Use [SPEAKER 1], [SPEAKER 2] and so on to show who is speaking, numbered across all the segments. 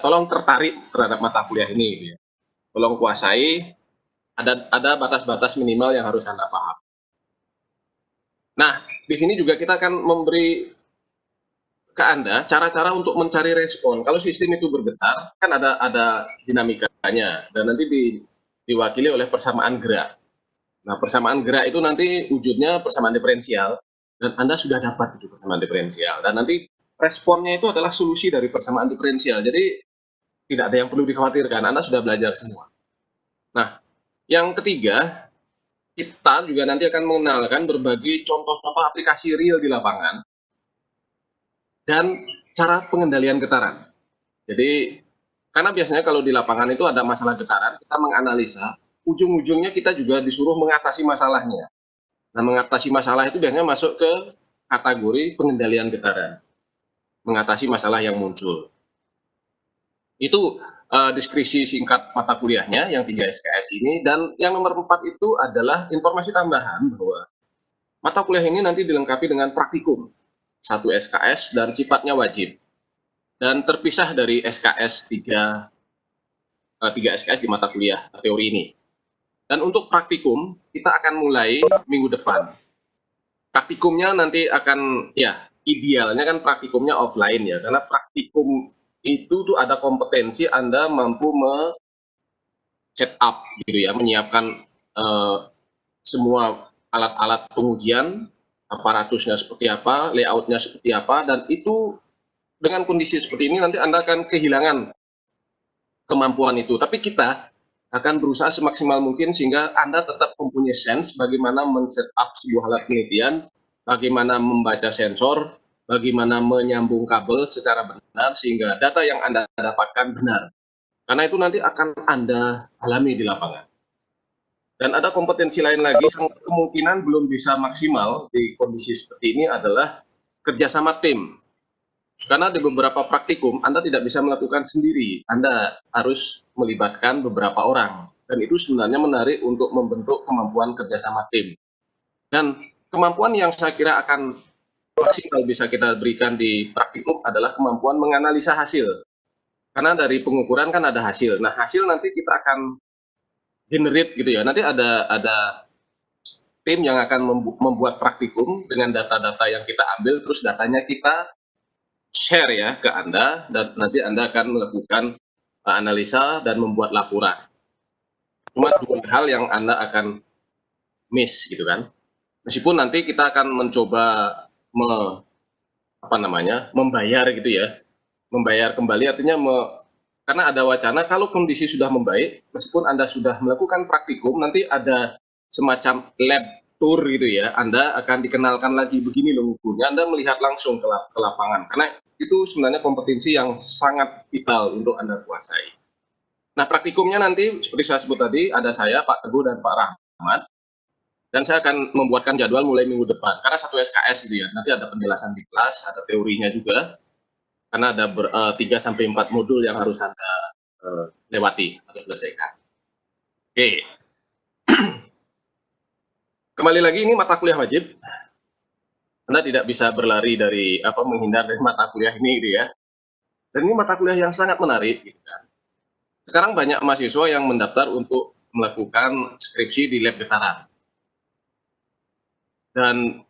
[SPEAKER 1] tolong tertarik terhadap mata kuliah ini gitu ya. Tolong kuasai, ada batas-batas minimal yang harus Anda paham. Nah, di sini juga kita akan memberi ke Anda cara-cara untuk mencari respon. Kalau sistem itu bergetar, kan ada dinamikanya dan nanti diwakili oleh persamaan gerak. Nah, persamaan gerak itu nanti wujudnya persamaan diferensial dan Anda sudah dapat itu persamaan diferensial dan nanti responnya itu adalah solusi dari persamaan diferensial. Jadi tidak ada yang perlu dikhawatirkan, Anda sudah belajar semua. Nah, yang ketiga, kita juga nanti akan mengenalkan berbagai contoh-contoh aplikasi real di lapangan dan cara pengendalian getaran. Jadi, karena biasanya kalau di lapangan itu ada masalah getaran, kita menganalisa, ujung-ujungnya kita juga disuruh mengatasi masalahnya. Nah, mengatasi masalah itu biasanya masuk ke kategori pengendalian getaran, mengatasi masalah yang muncul. Itu deskripsi singkat mata kuliahnya yang 3 SKS ini, dan yang nomor 4 itu adalah informasi tambahan bahwa mata kuliah ini nanti dilengkapi dengan praktikum, 1 SKS dan sifatnya wajib, dan terpisah dari SKS 3 SKS di mata kuliah teori ini. Dan untuk praktikum, kita akan mulai minggu depan. Praktikumnya nanti akan, ya idealnya kan praktikumnya offline ya, karena praktikum itu tuh ada kompetensi Anda mampu setup gitu ya, menyiapkan semua alat-alat pengujian, aparatusnya seperti apa, layoutnya seperti apa, dan itu dengan kondisi seperti ini nanti Anda akan kehilangan kemampuan itu. Tapi kita akan berusaha semaksimal mungkin sehingga Anda tetap mempunyai sense bagaimana men-setup sebuah alat penelitian, bagaimana membaca sensor, bagaimana menyambung kabel secara benar sehingga data yang Anda dapatkan benar. Karena itu nanti akan Anda alami di lapangan. Dan ada kompetensi lain lagi yang kemungkinan belum bisa maksimal di kondisi seperti ini adalah kerjasama tim. Karena di beberapa praktikum Anda tidak bisa melakukan sendiri, Anda harus melibatkan beberapa orang. Dan itu sebenarnya menarik untuk membentuk kemampuan kerjasama tim. Dan kemampuan yang saya kira akan maksimal bisa kita berikan di praktikum adalah kemampuan menganalisa hasil. Karena dari pengukuran kan ada hasil. Nah, hasil nanti kita akan generate gitu ya. Nanti ada tim yang akan membuat praktikum dengan data-data yang kita ambil, terus datanya kita share ya ke Anda, dan nanti Anda akan melakukan analisa dan membuat laporan. Cuma 2 hal yang Anda akan miss gitu kan. Meskipun nanti kita akan mencoba membayar gitu ya, membayar kembali artinya karena ada wacana kalau kondisi sudah membaik, meskipun Anda sudah melakukan praktikum, nanti ada semacam lab tour gitu ya, Anda akan dikenalkan lagi begini loh ngukurnya, Anda melihat langsung ke lapangan, karena itu sebenarnya kompetensi yang sangat vital untuk Anda kuasai. Nah, praktikumnya nanti seperti saya sebut tadi, ada saya, Pak Teguh, dan Pak Rahmat, dan saya akan membuatkan jadwal mulai minggu depan, karena 1 SKS gitu ya, nanti ada penjelasan di kelas, ada teorinya juga, karena ada 3-4 modul yang harus Anda lewati atau selesaikan. Oke. Kembali lagi, ini mata kuliah wajib. Anda tidak bisa berlari dari menghindar dari mata kuliah ini gitu ya. Dan ini mata kuliah yang sangat menarik gitu kan. Sekarang banyak mahasiswa yang mendaftar untuk melakukan skripsi di lab getaran. Dan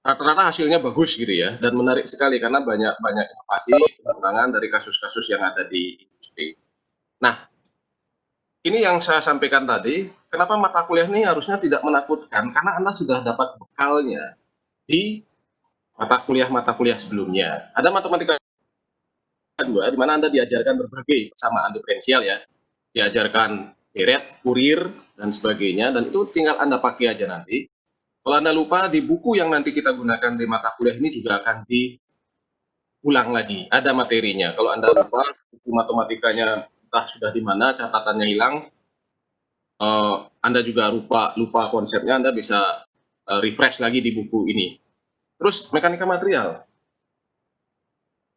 [SPEAKER 1] rata-rata hasilnya bagus gitu ya, dan menarik sekali karena banyak inovasi pengembangan dari kasus-kasus yang ada di industri. Nah, ini yang saya sampaikan tadi, kenapa mata kuliah ini harusnya tidak menakutkan, karena Anda sudah dapat bekalnya di mata kuliah sebelumnya. Ada matematika 2 di mana Anda diajarkan berbagai persamaan diferensial ya, diajarkan deret, Fourier, dan sebagainya, dan itu tinggal Anda pakai aja nanti. Kalau Anda lupa, di buku yang nanti kita gunakan di mata kuliah ini juga akan diulang lagi, ada materinya. Kalau Anda lupa, buku matematikanya entah sudah di mana, catatannya hilang, Anda juga lupa konsepnya, Anda bisa refresh lagi di buku ini. Terus mekanika material,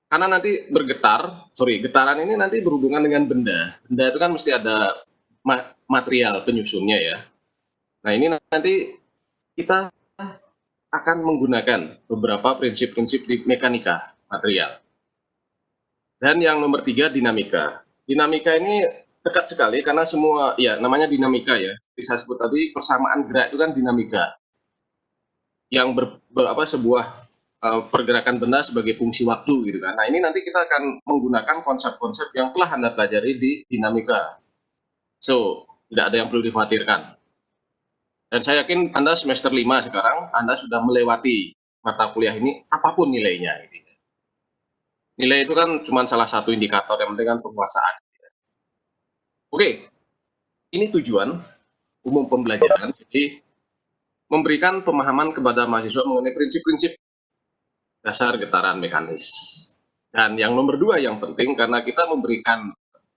[SPEAKER 1] karena nanti getaran ini nanti berhubungan dengan benda. Benda itu kan mesti ada material penyusunnya ya. Nah, ini nanti kita akan menggunakan beberapa prinsip-prinsip di mekanika material. Dan yang nomor 3, dinamika. Dinamika ini dekat sekali karena semua, ya namanya dinamika ya, bisa sebut tadi persamaan gerak itu kan dinamika, yang sebuah pergerakan benda sebagai fungsi waktu gitu kan. Nah ini nanti kita akan menggunakan konsep-konsep yang telah Anda pelajari di dinamika. So, tidak ada yang perlu dikhawatirkan. Dan saya yakin Anda semester 5 sekarang, Anda sudah melewati mata kuliah ini apapun nilainya. Nilai itu kan cuma salah satu indikator, yang penting kan penguasaan. Oke, ini tujuan umum pembelajaran, jadi memberikan pemahaman kepada mahasiswa mengenai prinsip-prinsip dasar getaran mekanis. Dan yang nomor 2 yang penting, karena kita memberikan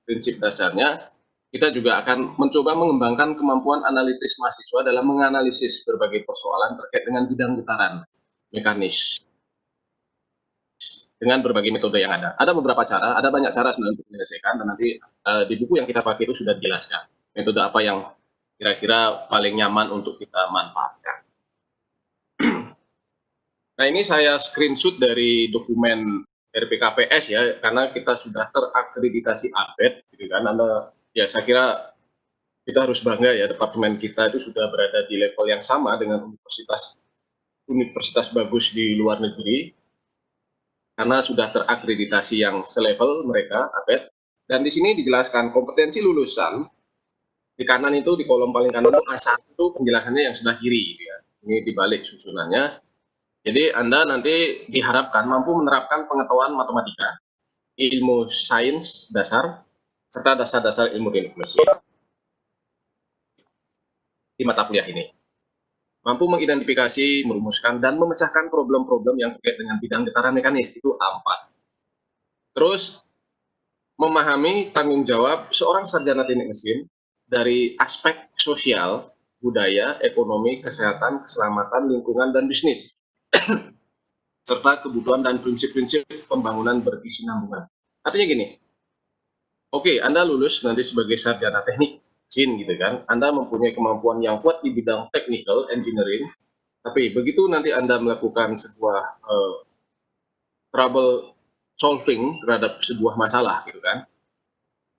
[SPEAKER 1] prinsip dasarnya, kita juga akan mencoba mengembangkan kemampuan analitis mahasiswa dalam menganalisis berbagai persoalan terkait dengan bidang getaran mekanis dengan berbagai metode yang ada. Ada beberapa cara, ada banyak cara sebenarnya untuk menyelesaikan, dan nanti di buku yang kita pakai itu sudah dijelaskan metode apa yang kira-kira paling nyaman untuk kita manfaatkan. Nah ini saya screenshot dari dokumen RPKPS ya, karena kita sudah terakreditasi ABET, gitu kan. Ya saya kira kita harus bangga ya, departemen kita itu sudah berada di level yang sama dengan universitas bagus di luar negeri, karena sudah terakreditasi yang selevel mereka, ABET. Dan di sini dijelaskan kompetensi lulusan, di kanan itu, di kolom paling kanan itu A1 itu penjelasannya yang sebelah kiri, gitu ya. Ini dibalik susunannya. Jadi Anda nanti diharapkan mampu menerapkan pengetahuan matematika, ilmu sains dasar, serta dasar-dasar ilmu teknik mesin di mata kuliah ini. Mampu mengidentifikasi, merumuskan, dan memecahkan problem-problem yang terkait dengan bidang getaran mekanis, itu A4. Terus, memahami tanggung jawab seorang sarjana teknik mesin dari aspek sosial, budaya, ekonomi, kesehatan, keselamatan, lingkungan, dan bisnis, serta kebutuhan dan prinsip-prinsip pembangunan berkesinambungan. Artinya gini, oke, Anda lulus nanti sebagai sarjana teknik mesin gitu kan, Anda mempunyai kemampuan yang kuat di bidang technical engineering, tapi begitu nanti Anda melakukan sebuah trouble solving terhadap sebuah masalah gitu kan,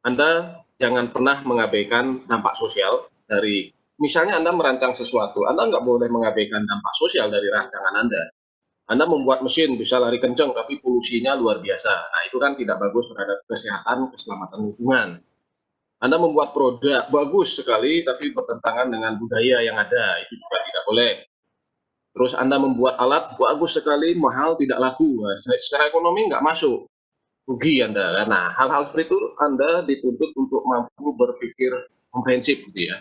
[SPEAKER 1] Anda jangan pernah mengabaikan dampak sosial dari, misalnya Anda merancang sesuatu, Anda nggak boleh mengabaikan dampak sosial dari rancangan Anda. Anda membuat mesin bisa lari kencang tapi polusinya luar biasa. Nah, itu kan tidak bagus terhadap kesehatan, keselamatan lingkungan. Anda membuat produk bagus sekali tapi bertentangan dengan budaya yang ada, itu juga tidak boleh. Terus Anda membuat alat bagus sekali, mahal, tidak laku. Nah, secara ekonomi nggak masuk, rugi Anda. Nah, hal-hal seperti itu Anda dituntut untuk mampu berpikir komprehensif gitu ya.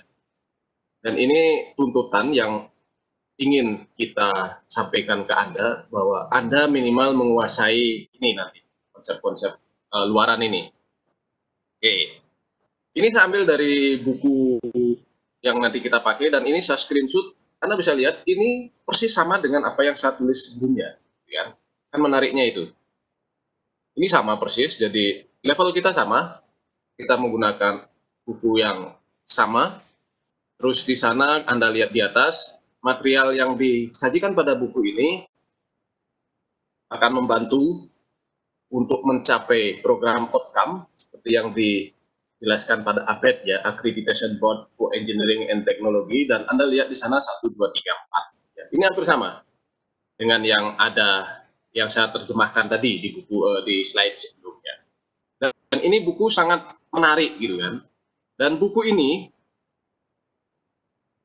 [SPEAKER 1] Dan ini tuntutan yang ingin kita sampaikan ke Anda, bahwa Anda minimal menguasai ini nanti, konsep-konsep luaran ini. Oke, ini saya ambil dari buku yang nanti kita pakai, dan ini saya screenshot. Anda bisa lihat, ini persis sama dengan apa yang saya tulis sebelumnya. Ya. Kan menariknya itu. Ini sama persis, jadi level kita sama, kita menggunakan buku yang sama. Terus di sana Anda lihat di atas, material yang disajikan pada buku ini akan membantu untuk mencapai program outcome seperti yang dijelaskan pada ABET ya, Accreditation Board for Engineering and Technology, dan Anda lihat di sana 1, 2, 3, 4. Ya, ini hampir sama dengan yang ada, yang saya terjemahkan tadi di buku, di slide sebelumnya. Dan ini buku sangat menarik gitu kan. Dan buku ini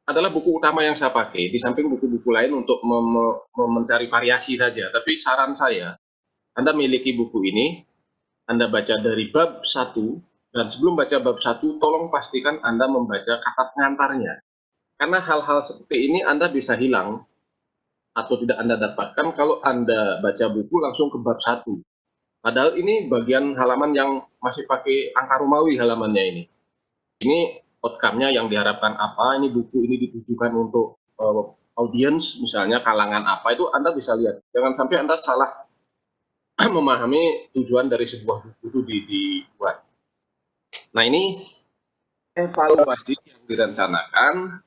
[SPEAKER 1] adalah buku utama yang saya pakai, di samping buku-buku lain untuk mencari variasi saja. Tapi saran saya, Anda miliki buku ini, Anda baca dari bab 1, dan sebelum baca bab 1, tolong pastikan Anda membaca kata pengantarnya. Karena hal-hal seperti ini Anda bisa hilang atau tidak Anda dapatkan kalau Anda baca buku langsung ke bab 1. Padahal ini bagian halaman yang masih pakai angka Romawi halamannya ini. Ini outcome-nya yang diharapkan apa, ini buku ini ditujukan untuk audiens, misalnya kalangan apa, itu Anda bisa lihat. Jangan sampai Anda salah memahami tujuan dari sebuah buku itu dibuat. Nah ini evaluasi yang direncanakan.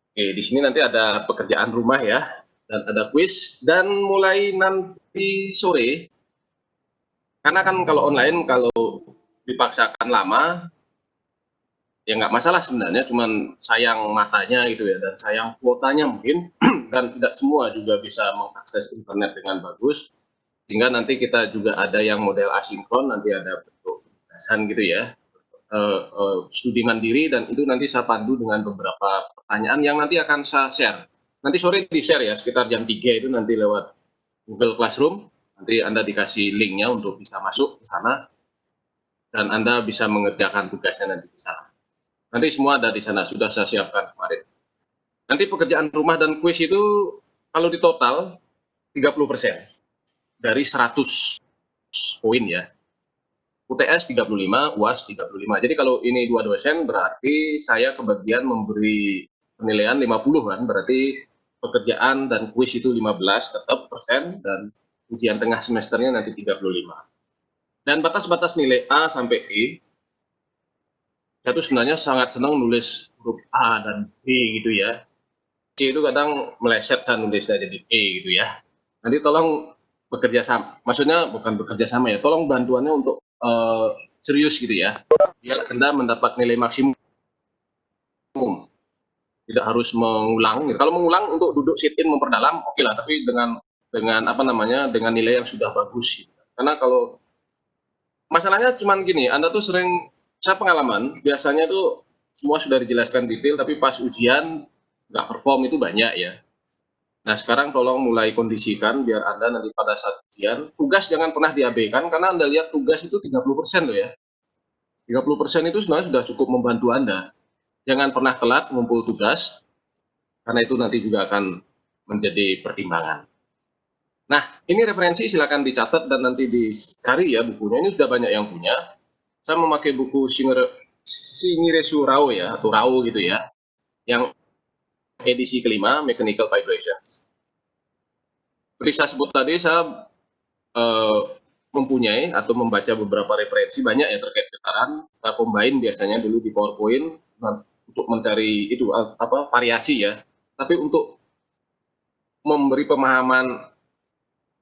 [SPEAKER 1] Oke, di sini nanti ada pekerjaan rumah ya, dan ada kuis, dan mulai nanti sore Karena kan kalau online, kalau dipaksakan lama, ya nggak masalah sebenarnya, cuman sayang matanya gitu ya, dan sayang kuotanya mungkin, dan tidak semua juga bisa mengakses internet dengan bagus, sehingga nanti kita juga ada yang model asinkron, nanti ada bentuk penugasan gitu ya, studi mandiri, dan itu nanti saya pandu dengan beberapa pertanyaan yang nanti akan saya share. Nanti sore di-share ya, sekitar jam 3 itu nanti lewat Google Classroom, nanti Anda dikasih linknya untuk bisa masuk ke sana, dan Anda bisa mengerjakan tugasnya nanti di sana. Nanti semua ada di sana, sudah saya siapkan kemarin. Nanti pekerjaan rumah dan kuis itu kalau di total 30% dari 100 poin ya. UTS 35, UAS 35. Jadi kalau ini 2 dosen berarti saya kebagian memberi penilaian 50 kan, berarti pekerjaan dan kuis itu 15 tetap persen, dan ujian tengah semesternya nanti 35. Dan batas-batas nilai A sampai E, saya tuh sebenarnya sangat senang nulis huruf A dan B gitu ya. C itu kadang meleset saya nulisnya jadi E gitu ya. Nanti tolong bekerja sama, maksudnya bukan bekerja sama ya, tolong bantuannya untuk serius gitu ya, biar Anda mendapat nilai maksimum. Tidak harus mengulang. Kalau mengulang untuk duduk sit in memperdalam, oke lah, tapi dengan apa namanya, dengan nilai yang sudah bagus. Gitu. Karena kalau masalahnya cuman gini, Anda tuh sering, saya pengalaman, biasanya tuh semua sudah dijelaskan detail, tapi pas ujian nggak perform itu banyak ya. Nah, sekarang tolong mulai kondisikan biar Anda nanti pada saat ujian, tugas jangan pernah diabaikan, karena Anda lihat tugas itu 30% loh ya. 30% itu sebenarnya sudah cukup membantu Anda. Jangan pernah telat mengumpul tugas, karena itu nanti juga akan menjadi pertimbangan. Nah, ini referensi silakan dicatat dan nanti dicari ya bukunya. Ini sudah banyak yang punya. Saya memakai buku Shiniresu Rao ya, atau Rao gitu ya, yang edisi kelima, Mechanical Vibrations. Seperti saya sebut tadi, saya mempunyai atau membaca beberapa referensi banyak ya terkait getaran. Saya combine biasanya dulu di PowerPoint untuk mencari itu apa variasi ya. Tapi untuk memberi pemahaman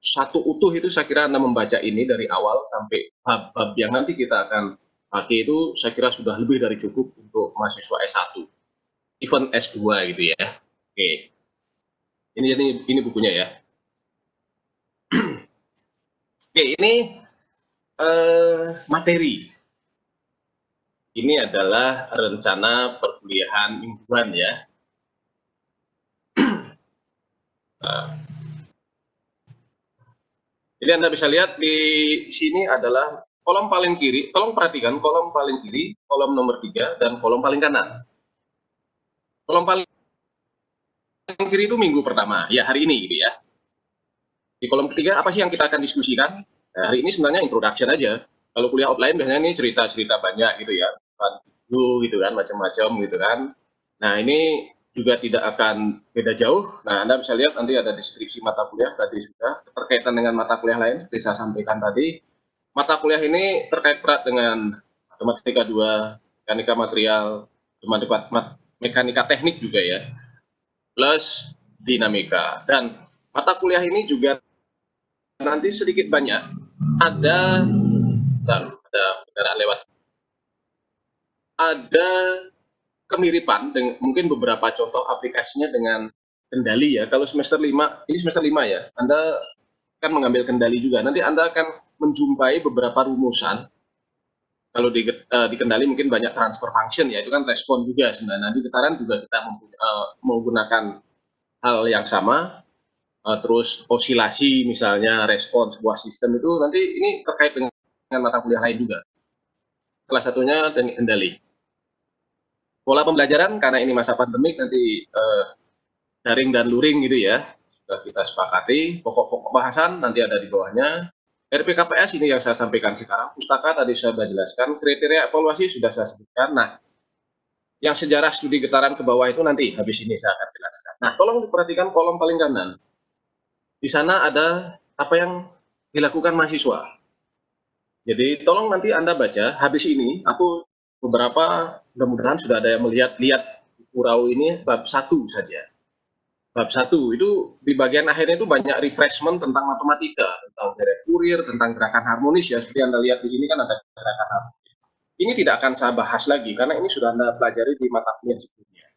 [SPEAKER 1] satu utuh itu saya kira Anda membaca ini dari awal sampai bab-bab yang nanti kita akan pakai itu saya kira sudah lebih dari cukup untuk mahasiswa S1, even S2 gitu ya. Oke. Ini bukunya ya. Oke, ini materi. Ini adalah rencana perkuliahan mingguan ya. Jadi Anda bisa lihat di sini adalah kolom paling kiri, tolong perhatikan kolom paling kiri, kolom nomor 3, dan kolom paling kanan. Kolom paling kiri itu minggu pertama, ya hari ini gitu ya. Di kolom ketiga, apa sih yang kita akan diskusikan? Nah, hari ini sebenarnya introduction aja. Kalau kuliah offline biasanya ini cerita-cerita banyak gitu ya, gitu kan, macam-macam gitu kan. Nah, ini juga tidak akan beda jauh. Nah, Anda bisa lihat nanti ada deskripsi mata kuliah tadi sudah, berkaitan dengan mata kuliah lain seperti saya sampaikan tadi. Mata kuliah ini terkait erat dengan matematika 2, mekanika material, mekanika teknik juga ya, plus dinamika. Dan mata kuliah ini juga nanti sedikit banyak ada kendaraan lewat, ada kemiripan dengan mungkin beberapa contoh aplikasinya dengan kendali ya. Kalau semester 5, ini semester 5 ya, Anda kan mengambil kendali juga. Nanti Anda akan menjumpai beberapa rumusan. Kalau di kendali mungkin banyak transfer function ya, itu kan respon juga sebenarnya. Di getaran juga kita menggunakan hal yang sama, terus osilasi misalnya respon sebuah sistem itu nanti ini terkait dengan mata kuliah lain juga. Salah satunya teknik kendali. Pola pembelajaran karena ini masa pandemik nanti daring dan luring gitu ya. Sudah kita sepakati. Pokok-pokok bahasan nanti ada di bawahnya. RPKPS ini yang saya sampaikan sekarang. Pustaka tadi saya sudah jelaskan. Kriteria evaluasi sudah saya sebutkan. Nah, yang sejarah studi getaran ke bawah itu nanti habis ini saya akan jelaskan. Nah, tolong diperhatikan kolom paling kanan. Di sana ada apa yang dilakukan mahasiswa. Jadi tolong nanti Anda baca, habis ini aku beberapa, mudah-mudahan sudah ada yang melihat buku Rao ini bab 1 saja. bab 1 itu di bagian akhirnya itu banyak refreshment tentang matematika, tentang deret Fourier, tentang gerakan harmonis ya, seperti Anda lihat di sini kan ada gerakan harmonis. Ini tidak akan saya bahas lagi karena ini sudah Anda pelajari di mata kuliah sebelumnya.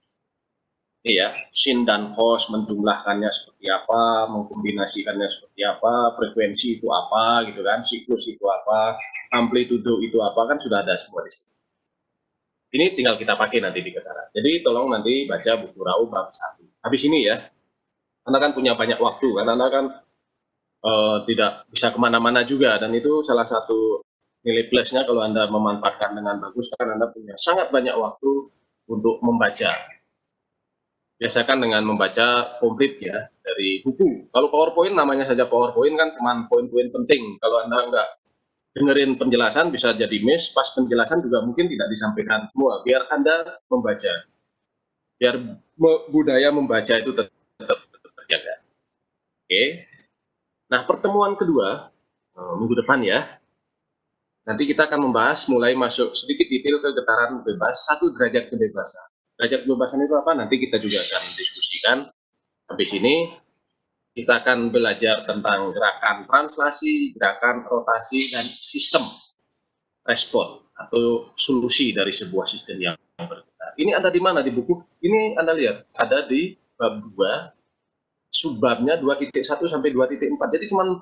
[SPEAKER 1] Ini ya, sin dan cos menjumlahkannya seperti apa, mengkombinasikannya seperti apa, frekuensi itu apa gitu kan, siklus itu apa, amplitudo itu apa, kan sudah ada semua di sini. Ini tinggal kita pakai nanti di getaran. Jadi tolong nanti baca buku Rau bab 1. Habis ini ya, Anda kan punya banyak waktu kan, Anda kan tidak bisa kemana-mana juga, dan itu salah satu nilai plusnya kalau Anda memanfaatkan dengan bagus, kan Anda punya sangat banyak waktu untuk membaca. Biasakan dengan membaca komplit ya dari buku. Kalau PowerPoint namanya saja PowerPoint kan cuma poin-poin penting. Kalau Anda nggak dengerin penjelasan bisa jadi miss, pas penjelasan juga mungkin tidak disampaikan semua. Biar Anda membaca, biar budaya membaca itu tetap terjaga. Oke. Nah, pertemuan kedua minggu depan ya. Nanti kita akan membahas mulai masuk sedikit detail ke getaran bebas, 1 derajat kebebasan. Derajat kebebasan itu apa? Nanti kita juga akan diskusikan. Habis ini kita akan belajar tentang gerakan translasi, gerakan rotasi, dan sistem respon atau solusi dari sebuah sistem yang bergetar. Ini ada di mana di buku? Ini Anda lihat, ada di bab 2, subbabnya 2.1 sampai 2.4. Jadi cuma 4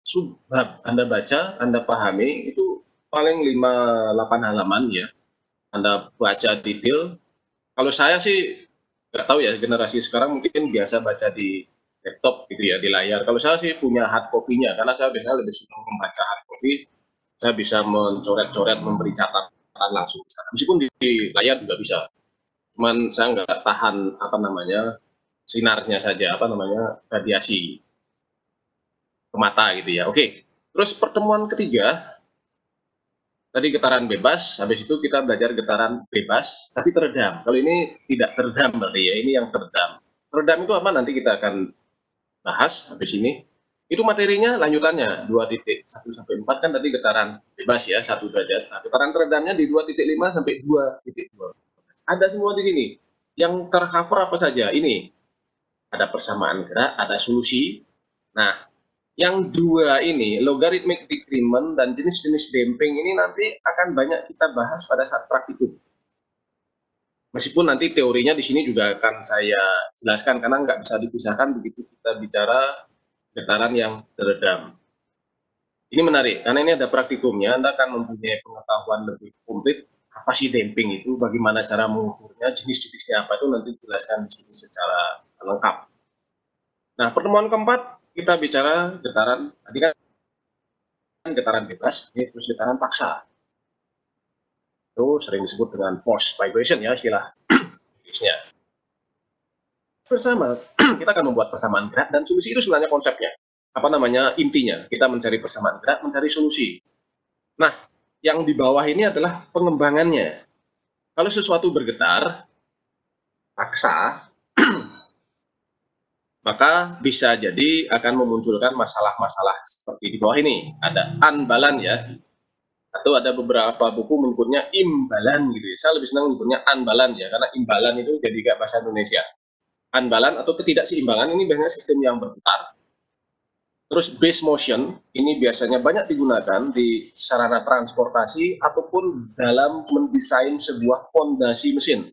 [SPEAKER 1] subbab Anda baca, Anda pahami, itu paling 5-8 halaman ya. Anda baca detail. Kalau saya sih nggak tahu ya, generasi sekarang mungkin biasa baca di laptop gitu ya, di layar. Kalau saya sih punya hard copy-nya, karena saya biasanya lebih suka membaca hard copy. Saya bisa mencoret-coret, memberi catatan langsung. Meskipun di layar juga bisa. Cuman saya nggak tahan apa namanya sinarnya saja, apa namanya radiasi ke mata gitu ya. Oke. Terus pertemuan ketiga tadi getaran bebas, habis itu kita belajar getaran bebas tapi teredam. Kalau ini tidak teredam berarti ya, ini yang teredam. Teredam itu apa? Nanti kita akan bahas habis ini. Itu materinya lanjutannya 2.1 sampai 4 kan tadi getaran bebas ya, 1 derajat. Nah, getaran teredamnya di 2.5 sampai 2.2. Ada semua di sini. Yang tercover apa saja? Ini ada persamaan gerak, ada solusi. Nah, yang dua ini, logarithmic decrement dan jenis-jenis damping ini nanti akan banyak kita bahas pada saat praktikum. Meskipun nanti teorinya di sini juga akan saya jelaskan, karena nggak bisa dipisahkan begitu kita bicara getaran yang teredam. Ini menarik, karena ini ada praktikumnya, Anda akan mempunyai pengetahuan lebih komplit, apa sih damping itu, bagaimana cara mengukurnya, jenis-jenisnya apa itu nanti dijelaskan di sini secara lengkap. Nah, pertemuan keempat, kita bicara getaran, tadi kan getaran bebas, ini terus getaran paksa. Itu sering disebut dengan force vibration ya istilah Inggrisnya. Bersama, kita akan membuat persamaan gerak dan solusi itu sebenarnya konsepnya. Apa namanya intinya? Kita mencari persamaan gerak, mencari solusi. Nah, yang di bawah ini adalah pengembangannya. Kalau sesuatu bergetar, paksa, maka bisa jadi akan memunculkan masalah-masalah seperti di bawah ini. Ada unbalance ya, atau ada beberapa buku menyebutnya imbalan gitu ya. Saya lebih senang menyebutnya unbalance ya, karena imbalan itu jadi gak bahasa Indonesia. Unbalance atau ketidakseimbangan ini biasanya sistem yang berputar. Terus base motion ini biasanya banyak digunakan di sarana transportasi ataupun dalam mendesain sebuah fondasi mesin.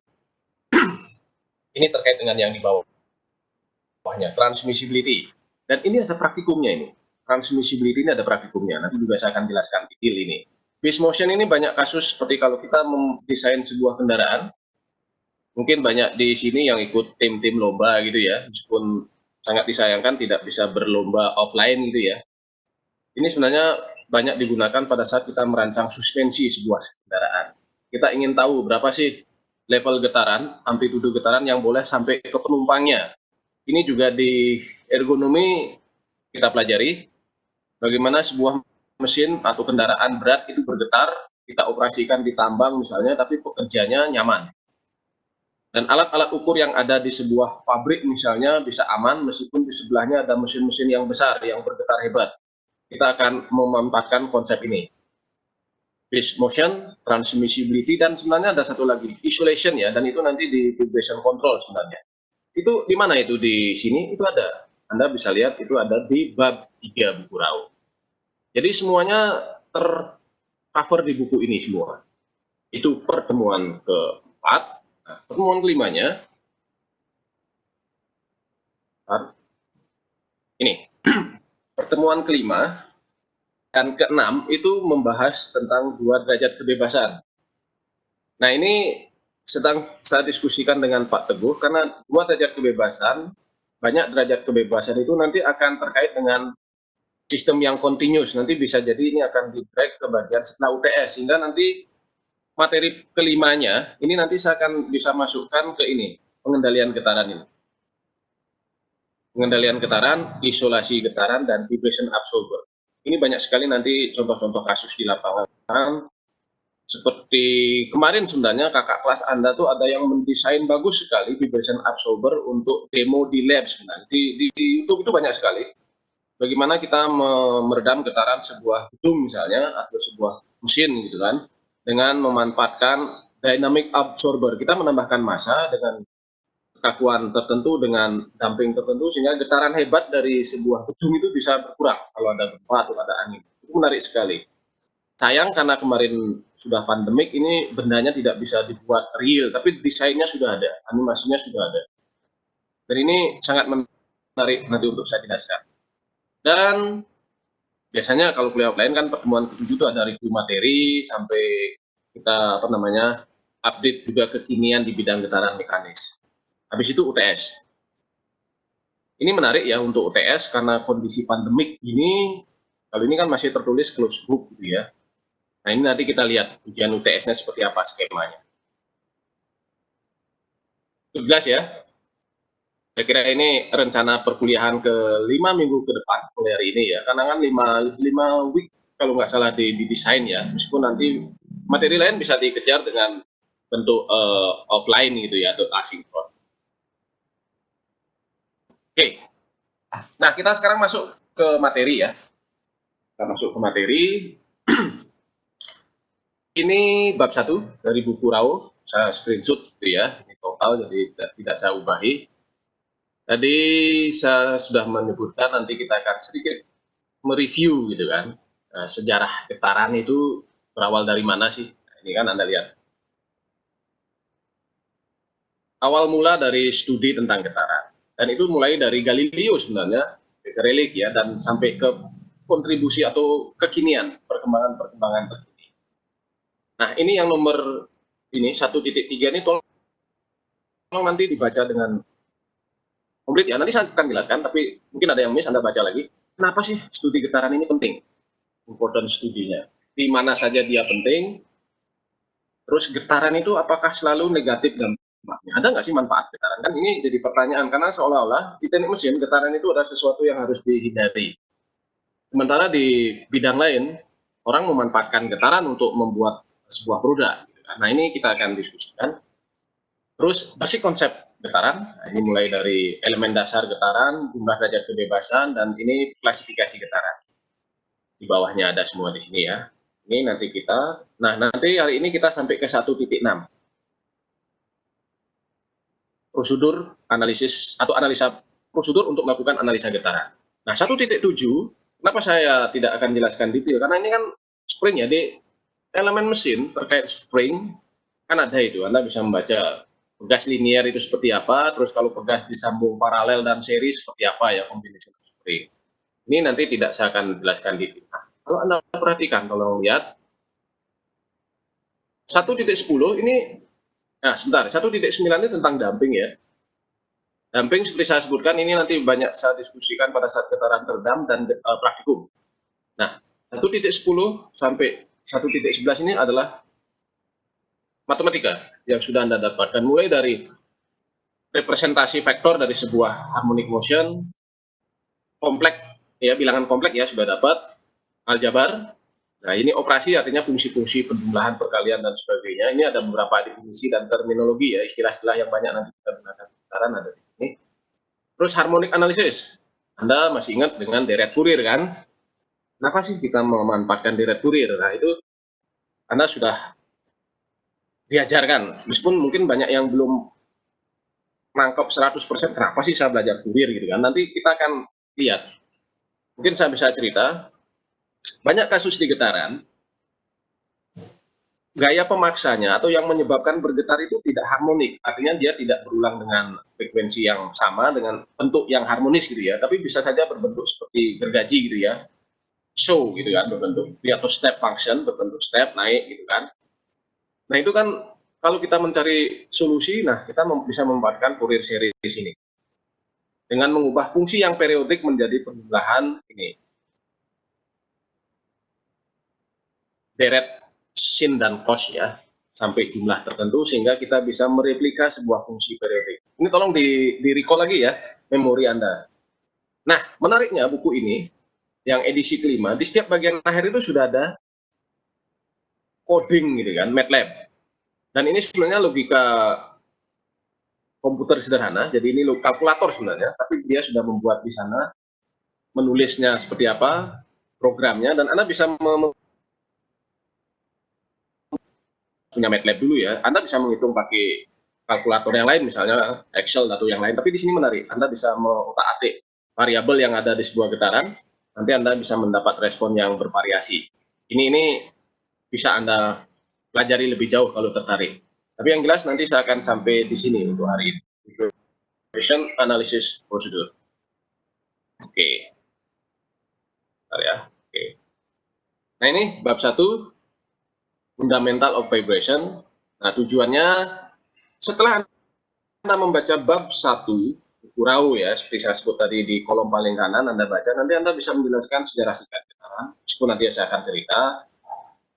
[SPEAKER 1] Ini terkait dengan yang di bawahnya, transmissibility. Dan ini ada praktikumnya ini. Transmissibility ini ada praktikumnya. Nanti juga saya akan jelaskan detail ini. Base motion ini banyak kasus seperti kalau kita mendesain sebuah kendaraan, mungkin banyak di sini yang ikut tim-tim lomba gitu ya, meskipun sangat disayangkan tidak bisa berlomba offline gitu ya. Ini sebenarnya banyak digunakan pada saat kita merancang suspensi sebuah kendaraan. Kita ingin tahu berapa sih level getaran, amplitudo getaran yang boleh sampai ke penumpangnya. Ini juga di ergonomi kita pelajari bagaimana sebuah mesin atau kendaraan berat itu bergetar, kita operasikan di tambang misalnya, tapi pekerjanya nyaman. Dan alat-alat ukur yang ada di sebuah pabrik misalnya bisa aman meskipun di sebelahnya ada mesin-mesin yang besar yang bergetar hebat. Kita akan memanfaatkan konsep ini. Base motion, transmissibility, dan sebenarnya ada satu lagi, isolation ya, dan itu nanti di vibration control sebenarnya. Itu di mana itu? Di sini itu ada. Anda bisa lihat itu ada di bab 3 buku RAW. Jadi semuanya tercover di buku ini semua. Itu pertemuan keempat. Nah, pertemuan kelimanya, ini, pertemuan kelima dan keenam itu membahas tentang 2 derajat kebebasan. Nah ini sedang saya diskusikan dengan Pak Teguh, karena 2 derajat kebebasan, banyak derajat kebebasan itu nanti akan terkait dengan sistem yang continuous. Nanti bisa jadi ini akan di-drag ke bagian setelah UTS, sehingga nanti materi kelimanya, ini nanti saya akan bisa masukkan ke ini, pengendalian getaran ini. Pengendalian getaran, isolasi getaran, dan vibration absorber. Ini banyak sekali nanti contoh-contoh kasus di lapangan. Seperti kemarin sebenarnya kakak kelas Anda tuh ada yang mendesain bagus sekali vibration absorber untuk demo di lab sebenarnya. Di YouTube itu banyak sekali. Bagaimana kita meredam getaran sebuah gedung misalnya atau sebuah mesin gitu kan, dengan memanfaatkan dynamic absorber. Kita menambahkan massa dengan kekakuan tertentu, dengan damping tertentu, sehingga getaran hebat dari sebuah gedung itu bisa berkurang kalau ada gempa atau ada angin. Itu menarik sekali. Sayang karena kemarin sudah pandemik, ini bendanya tidak bisa dibuat real, tapi desainnya sudah ada, animasinya sudah ada. Dan ini sangat menarik nanti untuk saya jelaskan. Dan biasanya kalau kuliah offline kan pertemuan ke-7 itu ada review materi sampai kita update juga kekinian di bidang getaran mekanis. Habis itu UTS. Ini menarik ya untuk UTS karena kondisi pandemik ini, kalau ini kan masih tertulis closed book gitu ya. Nah ini nanti kita lihat ujian UTS-nya seperti apa skemanya. Itu jelas ya? Saya kira ini rencana perkuliahan ke 5 minggu ke depan mulai hari ini ya. Karena kan 5 week kalau nggak salah di desain ya. Meskipun nanti materi lain bisa dikejar dengan bentuk offline gitu ya atau asinkron. Oke. Nah, kita sekarang masuk ke materi ya. Kita masuk ke materi. Ini bab 1 dari buku RAW, saya screenshot gitu ya, ini total jadi tidak saya ubahi. Tadi saya sudah menyebutkan nanti kita akan sedikit mereview gitu kan, sejarah getaran itu berawal dari mana sih? Nah, ini kan Anda lihat. Awal mula dari studi tentang getaran, dan itu mulai dari Galileo sebenarnya, relik ya, dan sampai ke kontribusi atau kekinian, perkembangan terkini. Nah, ini yang nomor ini 1.3 ini tolong nanti dibaca dengan komplit ya. Nanti saya akan jelaskan, tapi mungkin ada yang miss, Anda baca lagi. Kenapa sih studi getaran ini penting? Important studinya. Di mana saja dia penting. Terus getaran itu apakah selalu negatif dampaknya? Ada nggak sih manfaat getaran? Kan ini jadi pertanyaan, karena seolah-olah di teknik mesin getaran itu adalah sesuatu yang harus dihindari. Sementara di bidang lain, orang memanfaatkan getaran untuk membuat sebuah produk. Nah ini kita akan diskusikan. Terus basic konsep getaran, nah, ini mulai dari elemen dasar getaran, jumlah derajat kebebasan, dan ini klasifikasi getaran. Di bawahnya ada semua di sini ya. Ini nanti kita, nah nanti hari ini kita sampai ke 1.6. Prosedur analisis atau analisa prosedur untuk melakukan analisa getaran. Nah 1.7, kenapa saya tidak akan jelaskan detail? Karena ini kan spring ya, di elemen mesin terkait spring, kan ada itu, Anda bisa membaca pegas linier itu seperti apa, terus kalau pegas disambung paralel dan seri seperti apa ya kombinasi spring. Ini nanti tidak saya akan jelaskan detail. Nah, kalau Anda perhatikan, kalau lihat 1.10 ini, nah sebentar, 1.9 ini tentang damping ya. Damping seperti saya sebutkan ini nanti banyak saya diskusikan pada saat getaran teredam dan praktikum. Nah, 1.10 sampai 1.11 ini adalah matematika yang sudah Anda dapatkan, mulai dari representasi vektor dari sebuah harmonic motion, kompleks ya, bilangan kompleks ya sudah dapat, aljabar. Nah, ini operasi artinya fungsi-fungsi penjumlahan, perkalian dan sebagainya. Ini ada beberapa definisi dan terminologi ya, istilah-istilah yang banyak nanti kita gunakan getaran ada di sini. Terus harmonic analysis. Anda masih ingat dengan deret Fourier kan? Kenapa sih kita memanfaatkan deret Fourier? Nah, itu Anda sudah diajarkan, meskipun mungkin banyak yang belum nangkep 100% kenapa sih saya belajar kurir gitu kan. Nanti kita akan lihat. Mungkin saya bisa cerita, banyak kasus di getaran, gaya pemaksanya atau yang menyebabkan bergetar itu tidak harmonik. Artinya dia tidak berulang dengan frekuensi yang sama, dengan bentuk yang harmonis gitu ya. Tapi bisa saja berbentuk seperti gergaji gitu ya. Show gitu kan, berbentuk. Dia atau step function, berbentuk step, naik gitu kan. Nah itu kan kalau kita mencari solusi, nah kita bisa memanfaatkan Fourier series ini dengan mengubah fungsi yang periodik menjadi penjumlahan ini deret sin dan cos ya sampai jumlah tertentu sehingga kita bisa mereplika sebuah fungsi periodik. Ini tolong di recall lagi ya memori Anda. Nah menariknya buku ini yang edisi kelima di setiap bagian akhir itu sudah ada coding gitu kan, MATLAB. Dan ini sebenarnya logika komputer sederhana, jadi ini kalkulator sebenarnya, tapi dia sudah membuat di sana menulisnya seperti apa, programnya, dan Anda bisa punya MATLAB dulu ya, Anda bisa menghitung pakai kalkulator yang lain, misalnya Excel atau yang lain, tapi di sini menarik, Anda bisa mengotak-atik variabel yang ada di sebuah getaran, nanti Anda bisa mendapat respon yang bervariasi. Ini bisa Anda pelajari lebih jauh kalau tertarik. Tapi yang jelas nanti saya akan sampai di sini untuk hari ini. Vibration Analysis Procedure. Oke. Bentar ya. Oke. Nah ini bab 1, Fundamental of Vibration. Nah tujuannya setelah Anda membaca bab 1, buku Rau ya, seperti saya sebut tadi di kolom paling kanan Anda baca, nanti Anda bisa menjelaskan sejarah singkat getaran, meskipun nanti saya akan cerita,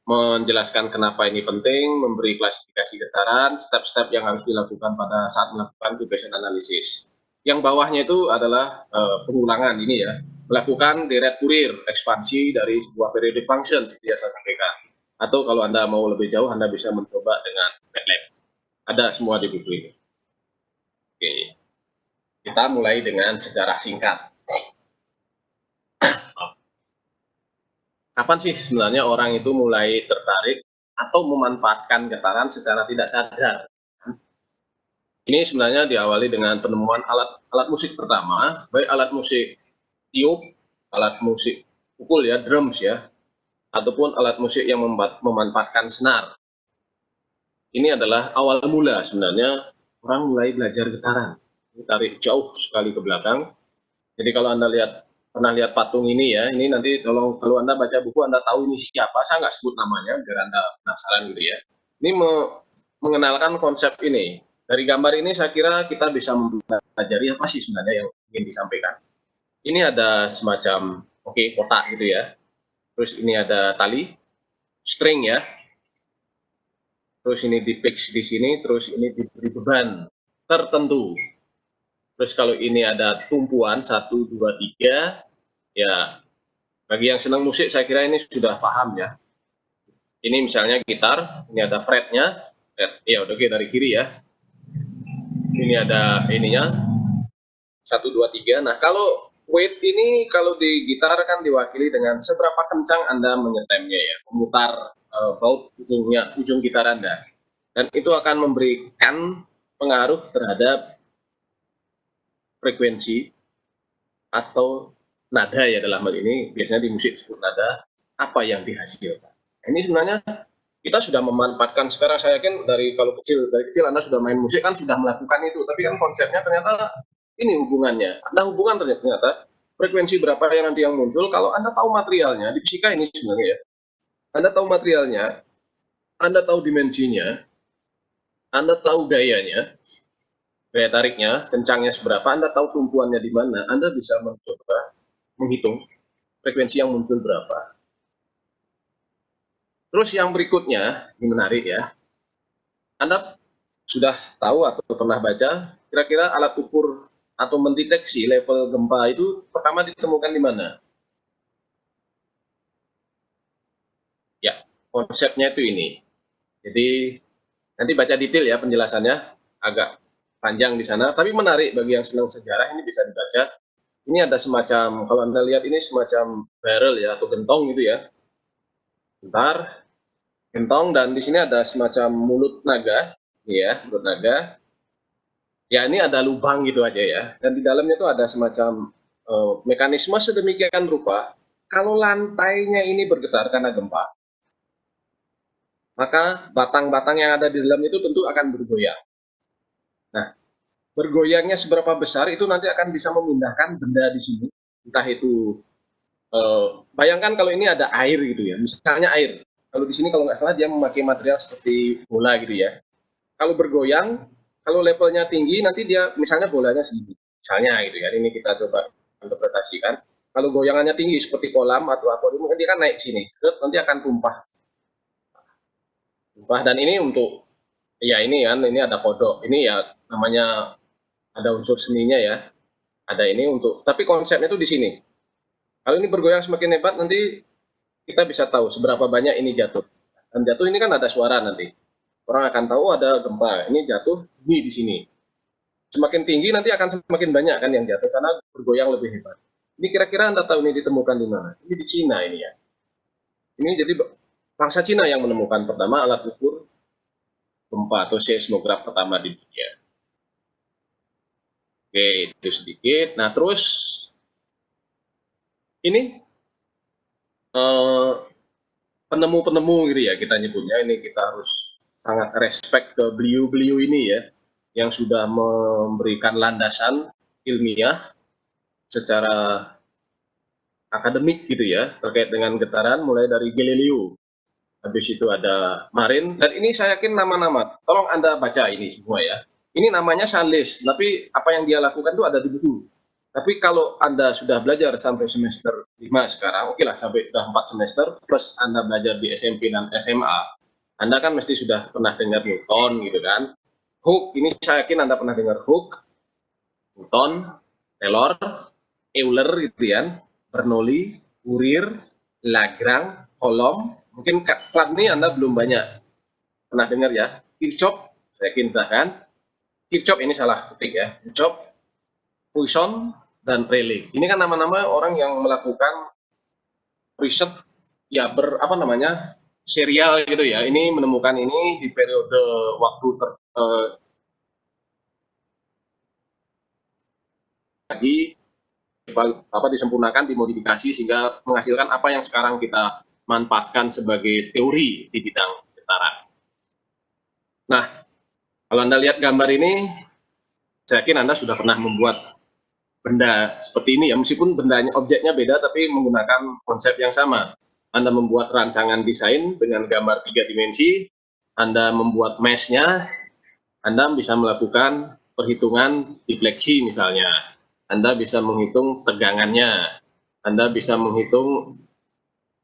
[SPEAKER 1] menjelaskan kenapa ini penting, memberi klasifikasi getaran, step-step yang harus dilakukan pada saat melakukan vibration analysis. Yang bawahnya itu adalah pengulangan ini ya, melakukan deret Fourier, ekspansi dari sebuah periodic function seperti yang saya sampaikan. Atau kalau Anda mau lebih jauh, Anda bisa mencoba dengan MATLAB. Ada semua di buku ini. Oke. Kita mulai dengan sejarah singkat. Kapan sih sebenarnya orang itu mulai tertarik atau memanfaatkan getaran secara tidak sadar? Ini sebenarnya diawali dengan penemuan alat musik pertama, baik alat musik tiup, alat musik pukul ya, drums ya, ataupun alat musik yang memanfaatkan senar. Ini adalah awal mula sebenarnya orang mulai belajar getaran. Tarik jauh sekali ke belakang. Jadi kalau Anda pernah lihat patung ini ya, ini nanti kalau Anda baca buku Anda tahu ini siapa, saya nggak sebut namanya biar Anda penasaran gitu ya. Ini mengenalkan konsep ini. Dari gambar ini saya kira kita bisa mempelajari apa sih sebenarnya yang ingin disampaikan. Ini ada semacam kotak gitu ya. Terus ini ada tali, string ya. Terus ini di-fix di sini, terus ini diberi beban tertentu. Terus kalau ini ada tumpuan 1, 2, 3, ya bagi yang senang musik saya kira ini sudah paham ya. Ini misalnya gitar, ini ada fretnya, ya udah dari kiri ya. Ini ada ininya, 1, 2, 3. Nah kalau weight ini kalau di gitar kan diwakili dengan seberapa kencang Anda menyetemnya ya, memutar baut ujung gitar Anda. Dan itu akan memberikan pengaruh terhadap frekuensi atau nada ya dalam hal ini, biasanya di musik disebut nada, apa yang dihasilkan. Ini sebenarnya kita sudah memanfaatkan sekarang, saya yakin dari kecil Anda sudah main musik kan sudah melakukan itu, tapi kan konsepnya ternyata ini hubungannya, ada hubungan ternyata frekuensi berapa yang nanti yang muncul kalau Anda tahu materialnya, di fisika ini sebenarnya ya, Anda tahu materialnya, Anda tahu dimensinya, Anda tahu gayanya, gaya tariknya, kencangnya seberapa, Anda tahu tumpuannya di mana, Anda bisa mencoba menghitung frekuensi yang muncul berapa. Terus yang berikutnya, ini menarik ya, Anda sudah tahu atau pernah baca, kira-kira alat ukur atau mendeteksi level gempa itu pertama ditemukan di mana? Ya, konsepnya itu ini. Jadi nanti baca detail ya penjelasannya, agak panjang di sana, tapi menarik bagi yang senang sejarah ini bisa dibaca. Ini ada semacam, kalau Anda lihat ini semacam barrel ya atau gentong gitu ya. Bentar, gentong, dan di sini ada semacam mulut naga, ya, mulut naga. Ya ini ada lubang gitu aja ya, dan di dalamnya itu ada semacam mekanisme sedemikian rupa, kalau lantainya ini bergetar karena gempa, maka batang-batang yang ada di dalam itu tentu akan bergoyang. Nah, bergoyangnya seberapa besar itu nanti akan bisa memindahkan benda di sini, entah itu bayangkan kalau ini ada air gitu ya, misalnya air. Kalau di sini kalau nggak salah dia memakai material seperti bola gitu ya. Kalau bergoyang, kalau levelnya tinggi nanti dia misalnya bolanya segini, misalnya gitu ya. Ini kita coba interpretasikan. Kalau goyangannya tinggi seperti kolam atau akuarium, dia kan naik sini, nanti akan tumpah. Tumpah dan ini untuk ya ini kan, ini ada kodok, ini ya namanya ada unsur seninya ya. Ada ini untuk, tapi konsepnya itu di sini. Kalau ini bergoyang semakin hebat, nanti kita bisa tahu seberapa banyak ini jatuh. Dan jatuh ini kan ada suara nanti. Orang akan tahu ada gempa, ini jatuh di sini. Semakin tinggi nanti akan semakin banyak kan yang jatuh karena bergoyang lebih hebat. Ini kira-kira Anda tahu ini ditemukan di mana? Ini di Cina ini ya. Ini jadi bangsa Cina yang menemukan pertama alat ukur gempa atau seismograf pertama di dunia. Oke, itu sedikit. Nah, terus ini penemu-penemu gitu ya kita nyebutnya, ini kita harus sangat respect ke beliau-beliau ini ya, yang sudah memberikan landasan ilmiah secara akademik gitu ya, terkait dengan getaran, mulai dari Galileo, habis itu ada Marin, dan ini saya yakin nama-nama, tolong Anda baca ini semua ya. Ini namanya Sunlis, tapi apa yang dia lakukan itu ada di buku. Tapi kalau Anda sudah belajar sampai semester 5 sekarang, oke lah sampai sudah 4 semester, plus Anda belajar di SMP dan SMA, Anda kan mesti sudah pernah dengar Newton gitu kan. Hooke, ini saya yakin Anda pernah dengar Hooke, Newton, Taylor, Euler gitu ya, Bernoulli, Fourier, Lagrange, Coulomb, mungkin Kant ini Anda belum banyak pernah dengar ya. Kirchhoff, saya yakin kan. Kirchhoff ini salah ketik ya. Kirchhoff, Poisson, dan Rayleigh. Ini kan nama-nama orang yang melakukan riset ya apa namanya serial gitu ya. Ini menemukan ini di periode waktu lagi apa disempurnakan, dimodifikasi sehingga menghasilkan apa yang sekarang kita manfaatkan sebagai teori di bidang getaran. Nah, kalau Anda lihat gambar ini, saya yakin Anda sudah pernah membuat benda seperti ini ya, meskipun bendanya, objeknya beda, tapi menggunakan konsep yang sama. Anda membuat rancangan desain dengan gambar 3 dimensi, Anda membuat mesh-nya, Anda bisa melakukan perhitungan defleksi misalnya. Anda bisa menghitung tegangannya, Anda bisa menghitung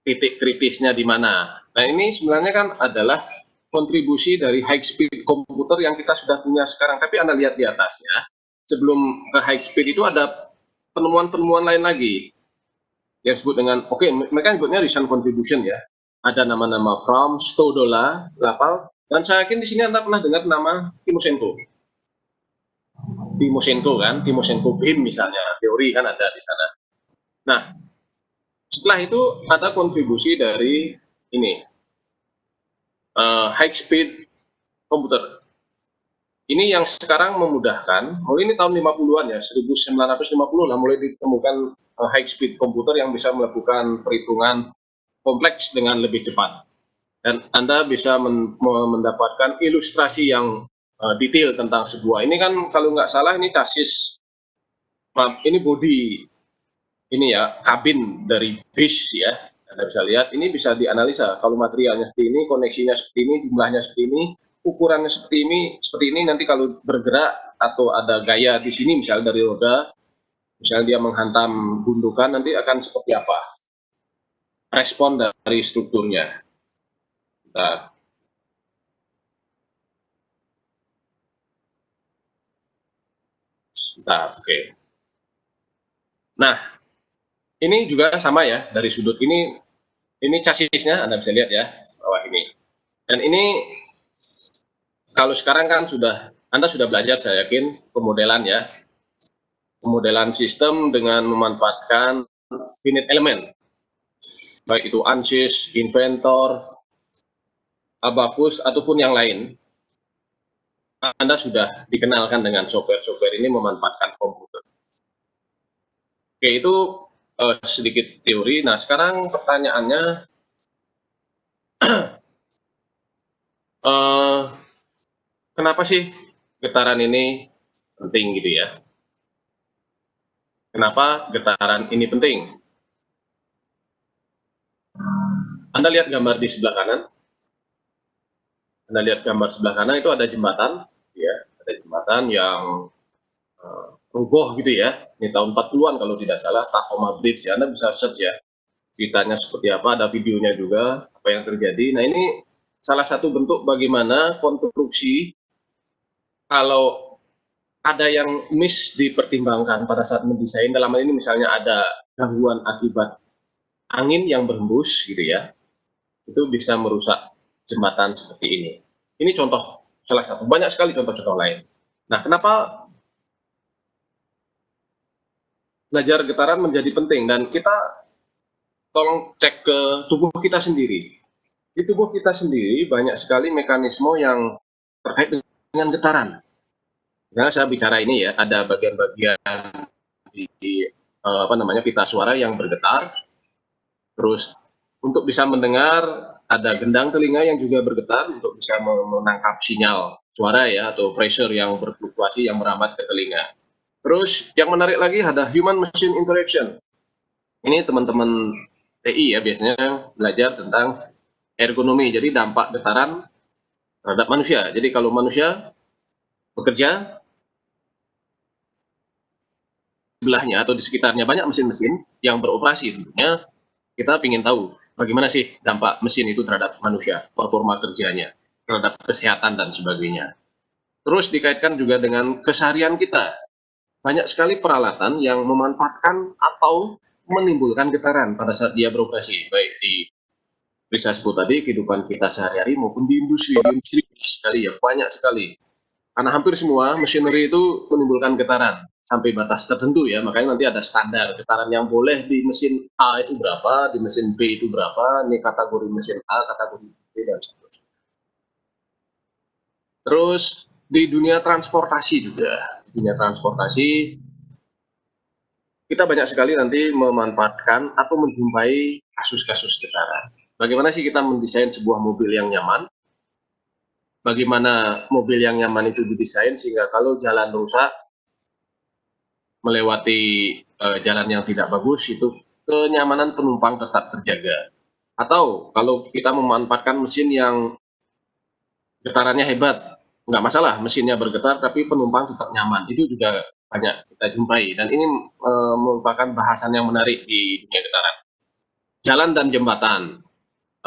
[SPEAKER 1] titik kritisnya di mana. Nah ini sebenarnya kan adalah kontribusi dari high speed komputer yang kita sudah punya sekarang. Tapi Anda lihat di atasnya, sebelum ke high speed itu ada penemuan-penemuan lain lagi yang disebut dengan, oke, mereka sebutnya recent contribution ya. Ada nama-nama Fromm, Stodola, Laval, dan saya yakin di sini Anda pernah dengar nama Timoshenko. Timoshenko kan, Timoshenko beam misalnya, teori kan ada di sana. Nah, setelah itu ada kontribusi dari ini, high speed komputer. Ini yang sekarang memudahkan, ini tahun 50-an ya, 1950 lah mulai ditemukan high speed komputer yang bisa melakukan perhitungan kompleks dengan lebih cepat. Dan Anda bisa mendapatkan ilustrasi yang detail tentang sebuah. Ini kan kalau nggak salah ini chassis, ini body, ini ya kabin dari bis ya. Anda bisa lihat, ini bisa dianalisa. Kalau materialnya seperti ini, koneksinya seperti ini, jumlahnya seperti ini, ukurannya seperti ini nanti kalau bergerak atau ada gaya di sini, misalnya dari roda, misalnya dia menghantam gundukan, nanti akan seperti apa respon dari strukturnya. Nah, oke. Nah, ini juga sama ya dari sudut ini chassisnya Anda bisa lihat ya bawah ini. Dan ini kalau sekarang kan Anda sudah belajar saya yakin pemodelan ya. Pemodelan sistem dengan memanfaatkan finite element. Baik itu ANSYS, Inventor, Abacus ataupun yang lain. Anda sudah dikenalkan dengan software-software ini memanfaatkan komputer. Oke, itu sedikit teori. Nah, sekarang pertanyaannya, uh, kenapa sih getaran ini penting gitu ya? Kenapa getaran ini penting? Anda lihat gambar di sebelah kanan. Anda lihat gambar sebelah kanan itu ada jembatan, ya, ada jembatan yang roboh gitu ya. Ini tahun 40-an kalau tidak salah, Tacoma Bridge ya. Anda bisa search ya, ceritanya seperti apa, ada videonya juga, apa yang terjadi. Nah, ini salah satu bentuk bagaimana konstruksi kalau ada yang miss dipertimbangkan pada saat mendesain. Dalam hal ini misalnya ada gangguan akibat angin yang berhembus gitu ya, itu bisa merusak jembatan seperti ini. Ini contoh salah satu, banyak sekali contoh-contoh lain. Nah, kenapa belajar getaran menjadi penting, dan kita tolong cek ke tubuh kita sendiri. Di tubuh kita sendiri banyak sekali mekanisme yang terkait dengan getaran. Nah, saya bicara ini ya, ada bagian-bagian di apa namanya, pita suara yang bergetar. Terus untuk bisa mendengar ada gendang telinga yang juga bergetar untuk bisa menangkap sinyal suara ya, atau pressure yang berfluktuasi yang merambat ke telinga. Terus yang menarik lagi ada human machine interaction. Ini teman-teman TI ya biasanya belajar tentang ergonomi. Jadi dampak getaran terhadap manusia. Jadi kalau manusia bekerja, sebelahnya atau di sekitarnya banyak mesin-mesin yang beroperasi, tentunya kita ingin tahu bagaimana sih dampak mesin itu terhadap manusia, performa kerjanya, terhadap kesehatan dan sebagainya. Terus dikaitkan juga dengan keseharian kita. Banyak sekali peralatan yang memanfaatkan atau menimbulkan getaran pada saat dia beroperasi, baik di bisa sebut tadi kehidupan kita sehari-hari maupun di industri. Di industri banyak sekali ya, banyak sekali. Karena hampir semua machinery itu menimbulkan getaran sampai batas tertentu ya, makanya nanti ada standar getaran yang boleh di mesin A itu berapa, di mesin B itu berapa, ini kategori mesin A, kategori B, dan seterusnya. Terus di dunia transportasi juga, di dunia transportasi kita banyak sekali nanti memanfaatkan atau menjumpai kasus-kasus getaran. Bagaimana sih kita mendesain sebuah mobil yang nyaman? Bagaimana mobil yang nyaman itu didesain sehingga kalau jalan rusak, melewati jalan yang tidak bagus, itu kenyamanan penumpang tetap terjaga. Atau kalau kita memanfaatkan mesin yang getarannya hebat, nggak masalah mesinnya bergetar tapi penumpang tetap nyaman, itu juga banyak kita jumpai, dan ini merupakan bahasan yang menarik di dunia getaran. Jalan dan jembatan,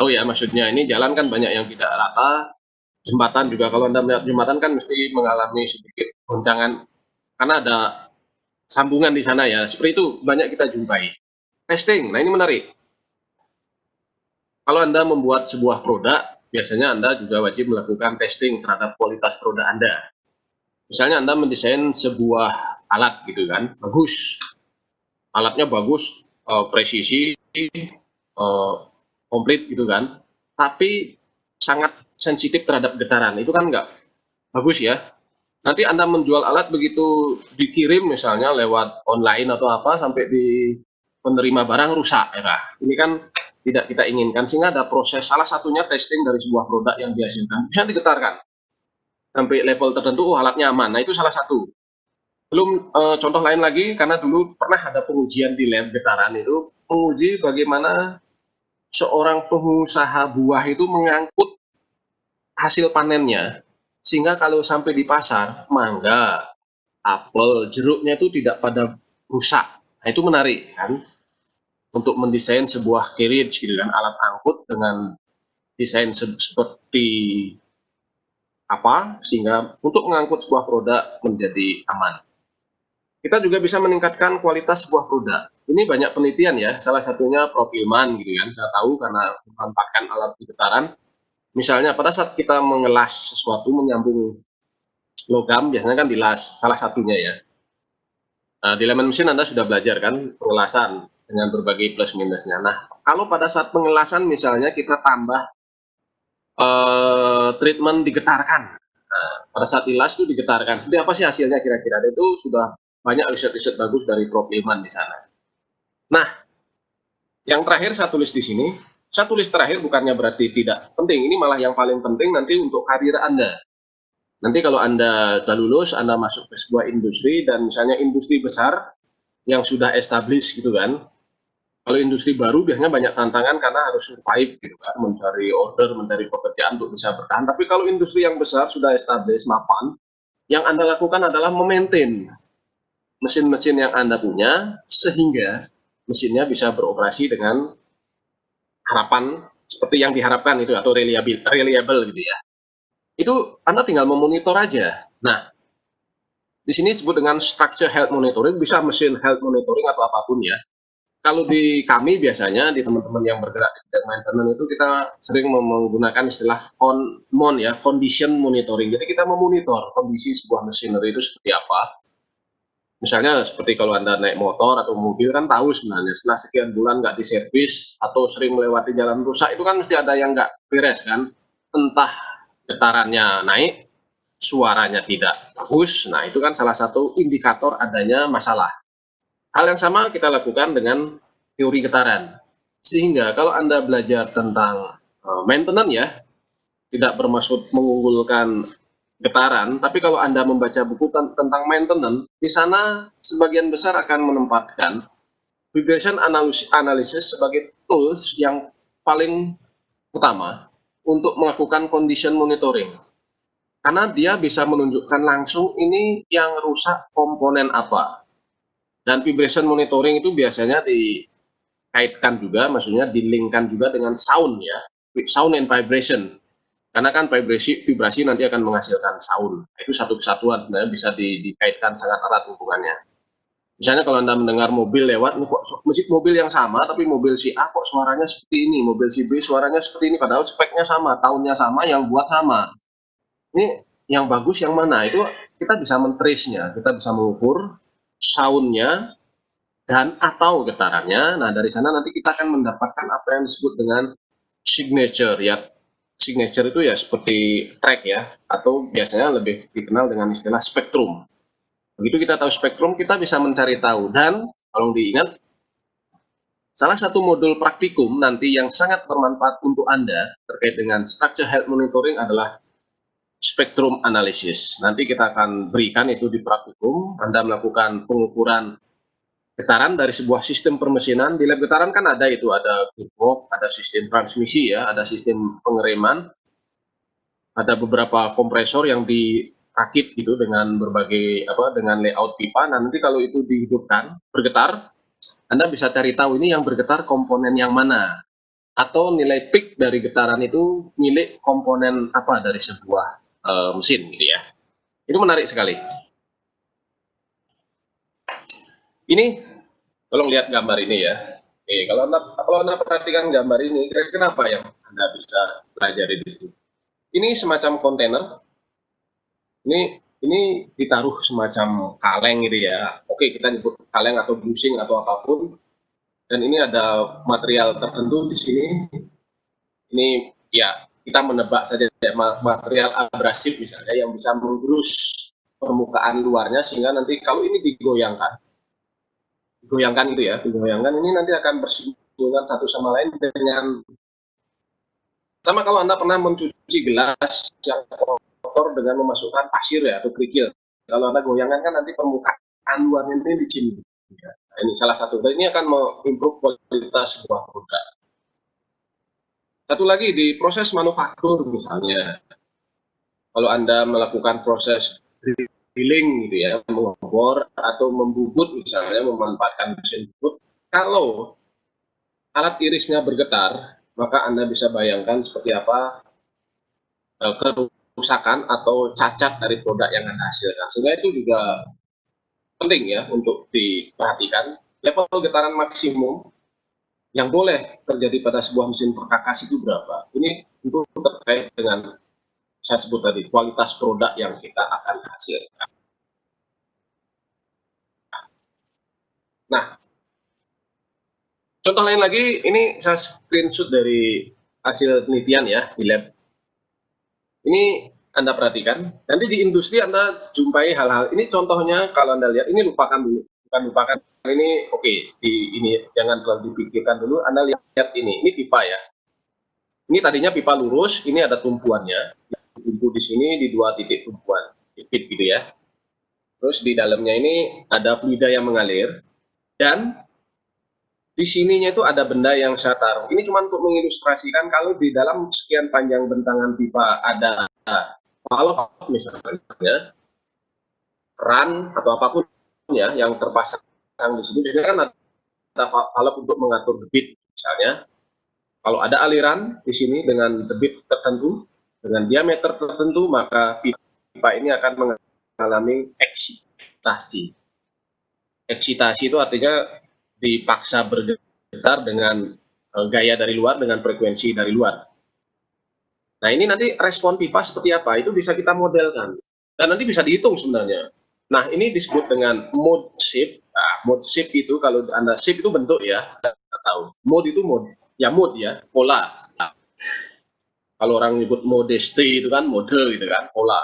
[SPEAKER 1] oh ya, maksudnya ini jalan kan banyak yang tidak rata, jembatan juga kalau Anda melihat jembatan kan mesti mengalami sedikit goncangan karena ada sambungan di sana ya, seperti itu banyak kita jumpai. Testing, nah ini menarik. Kalau Anda membuat sebuah produk, biasanya Anda juga wajib melakukan testing terhadap kualitas produk Anda. Misalnya Anda mendesain sebuah alat gitu kan, bagus, alatnya bagus, presisi, komplit gitu kan, tapi sangat sensitif terhadap getaran, itu kan nggak bagus ya. Nanti Anda menjual alat begitu dikirim misalnya lewat online atau apa, sampai di penerima barang rusak ya. Ini kan tidak kita inginkan, sehingga ada proses, salah satunya testing dari sebuah produk yang dihasilkan bisa digetarkan sampai level tertentu, oh alatnya aman. Nah itu salah satu. Belum contoh lain lagi, karena dulu pernah ada pengujian di lab getaran, itu menguji bagaimana seorang pengusaha buah itu mengangkut hasil panennya, sehingga kalau sampai di pasar, mangga, apel, jeruknya itu tidak pada rusak. Nah, itu menarik kan, untuk mendesain sebuah carriage gitu kan, alat angkut dengan desain seperti apa, sehingga untuk mengangkut sebuah produk menjadi aman. Kita juga bisa meningkatkan kualitas sebuah produk. Ini banyak penelitian ya, salah satunya profilman gitu kan, saya tahu karena memanfaatkan alat getaran. Misalnya pada saat kita mengelas sesuatu, menyambung logam, biasanya kan dilas, salah satunya ya. Nah, di elemen mesin Anda sudah belajar kan pengelasan dengan berbagai plus minusnya. Nah, kalau pada saat pengelasan misalnya kita tambah treatment digetarkan. Nah, pada saat dilas itu digetarkan. Seperti apa sih hasilnya kira-kira? Itu sudah banyak riset-riset bagus dari Prof. Ilman di sana. Nah, yang terakhir saya tulis di sini, saya tulis terakhir bukannya berarti tidak penting, ini malah yang paling penting nanti untuk karir Anda. Nanti kalau Anda sudah lulus, Anda masuk ke sebuah industri, dan misalnya industri besar yang sudah established gitu kan. Kalau industri baru biasanya banyak tantangan karena harus survive gitu kan, mencari order, mencari pekerjaan untuk bisa bertahan. Tapi kalau industri yang besar sudah established, mapan, yang Anda lakukan adalah memaintain mesin-mesin yang Anda punya, sehingga mesinnya bisa beroperasi dengan harapan seperti yang diharapkan itu, atau reliable gitu ya. Itu Anda tinggal memonitor aja. Nah, di sini disebut dengan structure health monitoring, bisa mesin health monitoring atau apapun ya. Kalau di kami biasanya, di teman-teman yang bergerak di bidang maintenance itu, kita sering menggunakan istilah MON ya, condition monitoring. Jadi kita memonitor kondisi sebuah machinery itu seperti apa. Misalnya seperti kalau Anda naik motor atau mobil kan tahu sebenarnya setelah sekian bulan nggak diservis atau sering melewati jalan rusak, itu kan mesti ada yang nggak beres kan. Entah getarannya naik, suaranya tidak bagus, nah itu kan salah satu indikator adanya masalah. Hal yang sama kita lakukan dengan teori getaran. Sehingga kalau Anda belajar tentang maintenance ya, tidak bermaksud mengunggulkan getaran, tapi kalau Anda membaca buku tentang maintenance, di sana sebagian besar akan menempatkan vibration analysis sebagai tools yang paling utama untuk melakukan condition monitoring. Karena dia bisa menunjukkan langsung ini yang rusak komponen apa. Dan vibration monitoring itu biasanya dikaitkan juga, maksudnya dilinkkan juga dengan sound ya, sound and vibration. Karena kan vibrasi nanti akan menghasilkan sound. Itu satu kesatuan, bisa dikaitkan sangat erat hubungannya. Misalnya kalau Anda mendengar mobil lewat, kok musik mobil yang sama, tapi mobil si A kok suaranya seperti ini, mobil si B suaranya seperti ini, padahal speknya sama, tahunnya sama, yang buat sama. Ini yang bagus yang mana? Itu kita bisa men-trace-nya, kita bisa mengukur sound-nya dan atau getarannya. Nah, dari sana nanti kita akan mendapatkan apa yang disebut dengan signature ya. Signature itu ya seperti track ya, atau biasanya lebih dikenal dengan istilah spektrum. Begitu kita tahu spektrum, kita bisa mencari tahu. Dan kalau diingat, salah satu modul praktikum nanti yang sangat bermanfaat untuk Anda terkait dengan structure health monitoring adalah spektrum analisis. Nanti kita akan berikan itu di praktikum. Anda melakukan pengukuran getaran dari sebuah sistem permesinan. Di lab getaran kan ada itu, ada gearbox, ada sistem transmisi ya, ada sistem pengereman, ada beberapa kompresor yang dirakit gitu dengan berbagai dengan layout pipa. Nah, nanti kalau itu dihidupkan bergetar, Anda bisa cari tahu ini yang bergetar komponen yang mana, atau nilai peak dari getaran itu milik komponen apa dari sebuah mesin gitu ya. Itu menarik sekali. Ini tolong lihat gambar ini ya. Kalau anda perhatikan gambar ini, kira-kira apa yang Anda bisa pelajari di sini? Ini semacam kontainer. Ini ditaruh semacam kaleng gitu ya. Oke, kita nyebut kaleng atau busing atau apapun. Dan ini ada material tertentu di sini. Ini ya kita menebak saja material abrasif misalnya yang bisa menggerus permukaan luarnya, sehingga nanti kalau ini digoyangkan itu ya, digoyangkan, ini nanti akan bersinggungan satu sama lain dengan, sama kalau Anda pernah mencuci gelas yang kotor dengan memasukkan pasir ya, atau kerikil. Kalau Anda goyangkan kan nanti permukaan luarnya ini licin. Ya, ini salah satu. Dan ini akan mengimprove kualitas sebuah produk. Satu lagi di proses manufaktur misalnya, kalau Anda melakukan proses drilling gitu ya, mengebor atau membubut misalnya, memanfaatkan mesin bubut, kalau alat irisnya bergetar, maka Anda bisa bayangkan seperti apa kerusakan atau cacat dari produk yang Anda hasilkan. Sehingga itu juga penting ya untuk diperhatikan. Level getaran maksimum yang boleh terjadi pada sebuah mesin perkakas itu berapa? Ini untuk terkait dengan saya sebut tadi, kualitas produk yang kita akan hasilkan. Nah, contoh lain lagi, ini saya screenshot dari hasil penelitian ya di lab. Ini Anda perhatikan, nanti di industri Anda jumpai hal-hal ini. Contohnya kalau Anda lihat, ini lupakan dulu, bukan lupakan ini, oke, ini jangan terlalu dipikirkan dulu. Anda lihat ini pipa ya. Ini tadinya pipa lurus, ini ada tumpuannya, tumpu di sini di 2 titik tumpuan, titik gitu ya. Terus di dalamnya ini ada fluida yang mengalir, dan di sininya itu ada benda yang saya taruh. Ini cuma untuk mengilustrasikan kalau di dalam sekian panjang bentangan pipa ada valve misalnya, ran atau apapun ya yang terpasang di sini. Biasanya kan ada valve untuk mengatur debit misalnya. Kalau ada aliran di sini dengan debit tertentu, dengan diameter tertentu, maka pipa ini akan mengalami eksitasi. Eksitasi itu artinya dipaksa bergetar dengan gaya dari luar, dengan frekuensi dari luar. Nah, ini nanti respon pipa seperti apa, itu bisa kita modelkan. Dan nanti bisa dihitung sebenarnya. Nah, ini disebut dengan mode shift. Nah, mode shift itu, kalau Anda shift itu bentuk ya, kita tahu. Mode itu mode ya, pola. Nah, kalau orang nyebut modeste itu kan mode gitu kan, pola.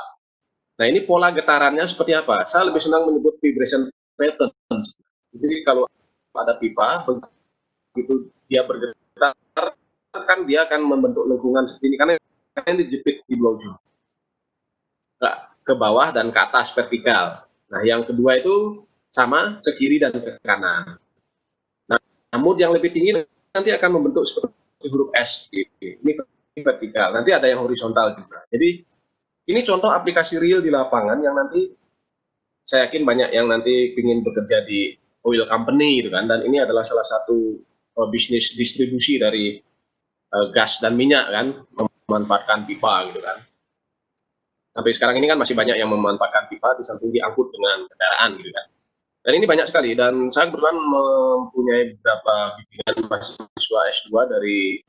[SPEAKER 1] Nah, ini pola getarannya seperti apa? Saya lebih senang menyebut vibration patterns. Jadi kalau ada pipa, begitu dia bergetar, kan dia akan membentuk lengkungan seperti ini, karena ini dijepit di 2 ujung. Ke bawah dan ke atas vertikal. Nah, yang kedua itu sama ke kiri dan ke kanan. Nah, mode yang lebih tinggi nanti akan membentuk seperti huruf S. Ini vertikal. Nanti ada yang horizontal juga. Jadi ini contoh aplikasi real di lapangan yang nanti saya yakin banyak yang nanti ingin bekerja di oil company gitu kan. Dan ini adalah salah satu bisnis distribusi dari gas dan minyak kan, memanfaatkan pipa gitu kan. Sampai sekarang ini kan masih banyak yang memanfaatkan pipa di samping diangkut dengan kendaraan gitu kan. Dan ini banyak sekali, dan saya kebetulan mempunyai beberapa bimbingan mahasiswa S2 dari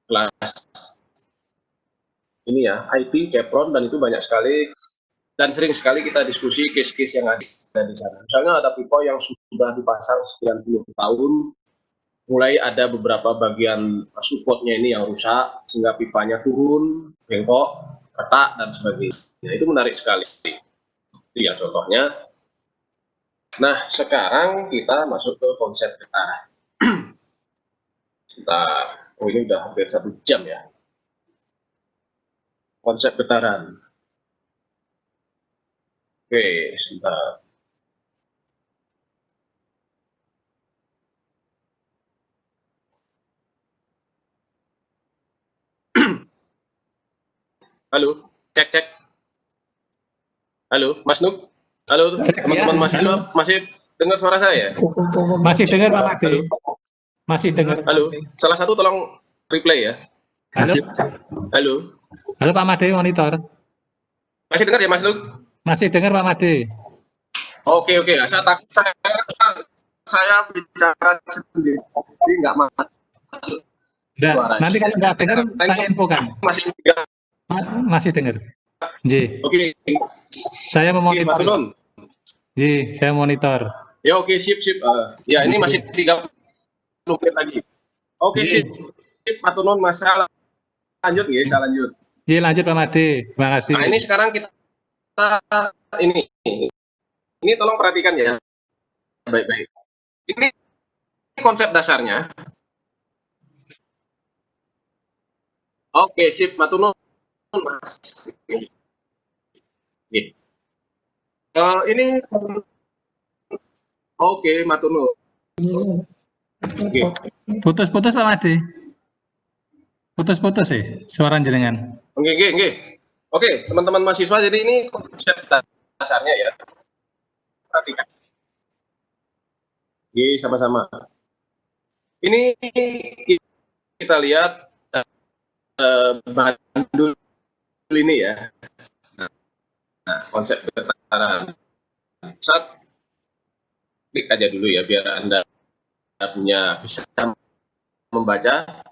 [SPEAKER 1] kelas ini ya, IT, Chevron, dan itu banyak sekali, dan sering sekali kita diskusi case-case yang ada di sana. Misalnya ada pipa yang sudah dipasang sekian puluh tahun, mulai ada beberapa bagian supportnya ini yang rusak, sehingga pipanya turun, bengkok, retak, dan sebagainya. Itu menarik sekali. Itu ya contohnya. Nah, sekarang kita masuk ke konsep getaran. Oh ini udah hampir 1 jam ya. Konsep getaran. Oke, sebentar. Halo, cek cek. Halo, Mas Nuk. Halo, teman-teman mahasiswa, masih dengar suara saya?
[SPEAKER 2] Masih dengar Pak Made. Masih dengar.
[SPEAKER 1] Halo, salah satu tolong replay ya.
[SPEAKER 2] Halo.
[SPEAKER 1] Halo.
[SPEAKER 2] Halo Pak Made, monitor.
[SPEAKER 1] Masih dengar ya Mas Nuk?
[SPEAKER 2] Masih dengar Pak Made.
[SPEAKER 1] Oke, saya takut saya bicara sendiri, jadi nggak masuk.
[SPEAKER 2] Nah, nanti kalau nggak dengar, saya infokan. Masih dengar. J.
[SPEAKER 1] Oke.
[SPEAKER 2] Saya memonitor. J, saya monitor.
[SPEAKER 1] Ya oke, sip. Ya ini masih 30 menit lagi. Oke, sip. Matur nuwun Mas. Lanjut ya, saya lanjut.
[SPEAKER 2] J, lanjut Pak Made. Terima kasih.
[SPEAKER 1] Nah, ini sekarang kita ini tolong perhatikan ya. Baik-baik. Ini konsep dasarnya. Oke, sip. Matur nuwun Mas. Ini oke, matur nuwun. Oke.
[SPEAKER 2] Putus-putus Pak Made. Putus-putus ya suara jenengan.
[SPEAKER 1] Oke, teman-teman mahasiswa, jadi ini konsep dasarnya ya. Perhatikan. Oke, sama-sama. Ini kita lihat bandul ini ya. Nah, konsep getaran. Klik aja dulu ya biar Anda bisa membaca.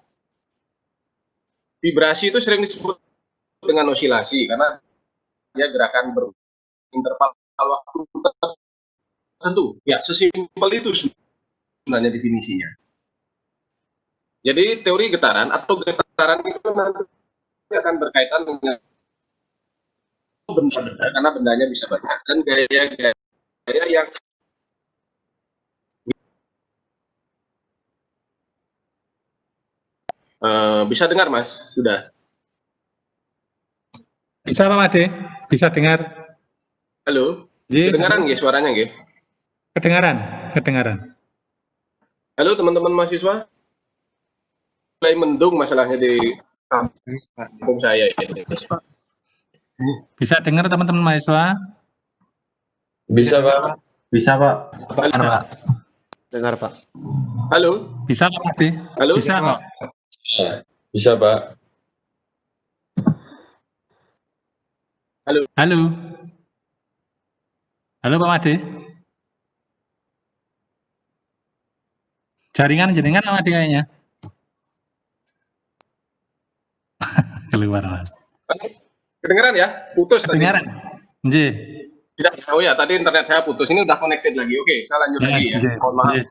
[SPEAKER 1] Vibrasi itu sering disebut dengan osilasi karena dia gerakan berinterval waktu tertentu. Ya, sesimpel itu sebenarnya definisinya. Jadi teori getaran atau getaran itu nanti akan berkaitan dengan benda-benda karena bendanya bisa banyak, dan gaya-gaya yang bisa dengar Mas, sudah.
[SPEAKER 2] Bisa Pak Made? Bisa dengar?
[SPEAKER 1] Halo,
[SPEAKER 2] Ji,
[SPEAKER 1] kedengaran nggih suaranya nggih?
[SPEAKER 2] kedengaran, kedengaran.
[SPEAKER 1] Halo teman-teman mahasiswa, mulai mendung masalahnya di kampung saya ini.
[SPEAKER 2] Bisa dengar teman-teman mahasiswa?
[SPEAKER 3] Bisa Pak.
[SPEAKER 4] Bisa Pak.
[SPEAKER 1] Halo,
[SPEAKER 4] Pak. Dengar Pak.
[SPEAKER 1] halo,
[SPEAKER 2] Bisa Pak Made?
[SPEAKER 1] halo,
[SPEAKER 2] Bisa kok.
[SPEAKER 3] Bisa Pak.
[SPEAKER 1] halo.
[SPEAKER 2] Halo. Halo Pak Made. Jaringan jenengan Pak Made kayaknya. Keluar Mas.
[SPEAKER 1] Kedengaran ya? Putus
[SPEAKER 2] Kedengaran.
[SPEAKER 1] tadi.
[SPEAKER 2] Nji.
[SPEAKER 1] Tidak, oh ya, tadi internet saya putus. Ini udah connected lagi. Oke, saya lanjut lagi ya. Mohon maaf.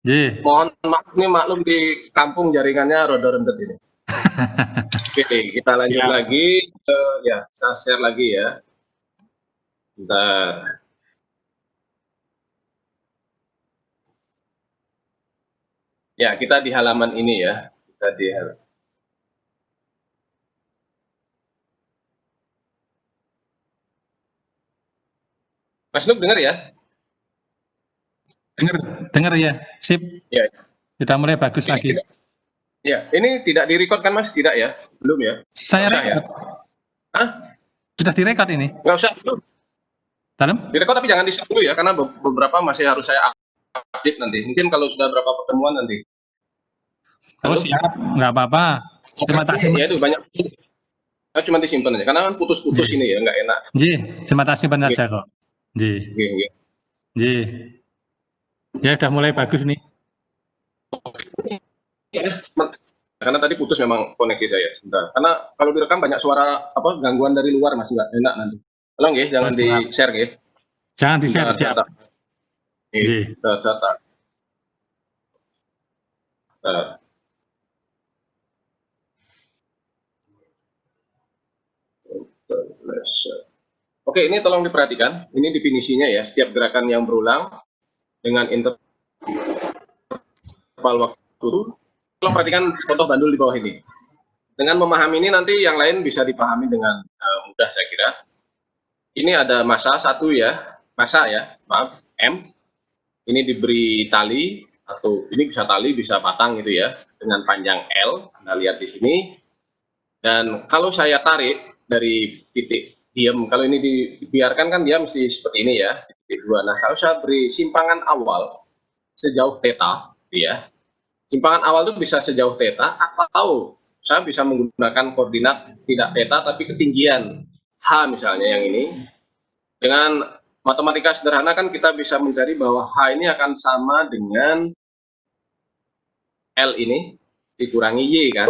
[SPEAKER 2] Nji.
[SPEAKER 1] Mohon maaf nih maklum di kampung jaringannya roda rendet ini. Oke, kita lanjut lagi. Ya, saya share lagi ya. Bentar. Ya, kita di halaman ini ya. Kita di halaman. Mas Nuk dengar ya?
[SPEAKER 2] Dengar ya. Sip.
[SPEAKER 1] Ya.
[SPEAKER 2] Sudah mulai bagus lagi.
[SPEAKER 1] Ya, ini tidak direcord kan Mas? Tidak ya? Belum ya?
[SPEAKER 2] Saya
[SPEAKER 1] ya? Hah?
[SPEAKER 2] Sudah direkod ini?
[SPEAKER 1] Nggak usah dulu.
[SPEAKER 2] Dalam?
[SPEAKER 1] Direkod tapi jangan di-share dulu ya, karena beberapa masih harus saya update nanti. Mungkin kalau sudah berapa pertemuan nanti.
[SPEAKER 2] Oh siap, nggak apa-apa. Terima kasih.
[SPEAKER 1] Ya itu banyak. Cuma disimpan aja, karena kan putus-putus ini ya, nggak enak.
[SPEAKER 2] Ji, terima kasih benar saja kok. Ji. Ji. Ya udah mulai bagus nih.
[SPEAKER 1] Ya, karena tadi putus memang koneksi saya. Sebentar. Karena kalau direkam banyak suara gangguan dari luar, masih nggak enak nanti. Tolong ya, jangan di-share ya.
[SPEAKER 2] Jangan di-share, siap.
[SPEAKER 1] Ji. Catat. Oke, ini tolong diperhatikan. Ini definisinya ya. Setiap gerakan yang berulang dengan interval waktu. Tolong perhatikan contoh bandul di bawah ini. Dengan memahami ini nanti yang lain bisa dipahami dengan mudah saya kira. Ini ada massa 1 ya. Massa ya, maaf, M. Ini diberi tali, atau ini bisa tali, bisa batang gitu ya. Dengan panjang L, Anda lihat di sini. Dan kalau saya tarik dari titik diam, kalau ini dibiarkan kan dia mesti seperti ini ya, titik 2. Nah, kalau saya beri simpangan awal sejauh theta, ya, simpangan awal itu bisa sejauh theta, atau saya bisa menggunakan koordinat tidak theta tapi ketinggian H misalnya yang ini. Dengan matematika sederhana kan kita bisa mencari bahwa H ini akan sama dengan L ini dikurangi Y kan.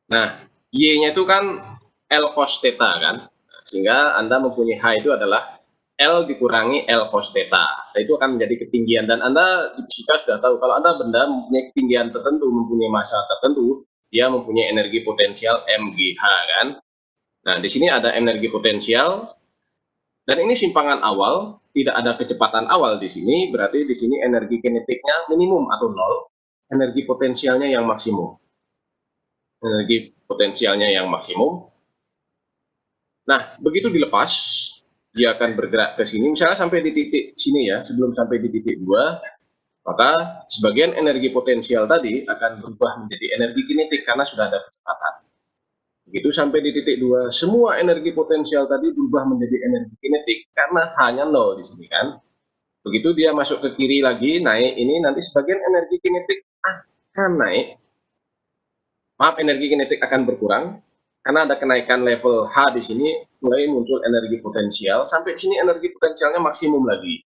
[SPEAKER 1] Nah, Y-nya itu kan L cos theta kan. Sehingga Anda mempunyai H itu adalah L dikurangi L cos theta. Nah, itu akan menjadi ketinggian. Dan Anda di fisika sudah tahu, kalau Anda benda mempunyai ketinggian tertentu, mempunyai massa tertentu, dia mempunyai energi potensial MGH kan. Nah, di sini ada energi potensial. Dan ini simpangan awal, tidak ada kecepatan awal di sini, berarti di sini energi kinetiknya minimum atau 0, energi potensialnya yang maksimum. Energi potensialnya yang maksimum. Nah, begitu dilepas, dia akan bergerak ke sini, misalnya sampai di titik sini ya, sebelum sampai di titik 2, maka sebagian energi potensial tadi akan berubah menjadi energi kinetik karena sudah ada kecepatan. Begitu sampai di titik 2, semua energi potensial tadi berubah menjadi energi kinetik karena hanya 0 di sini kan. Begitu dia masuk ke kiri lagi, naik ini, nanti sebagian energi kinetik akan naik. Maaf, energi kinetik akan berkurang karena ada kenaikan level H di sini, mulai muncul energi potensial, sampai sini energi potensialnya maksimum lagi.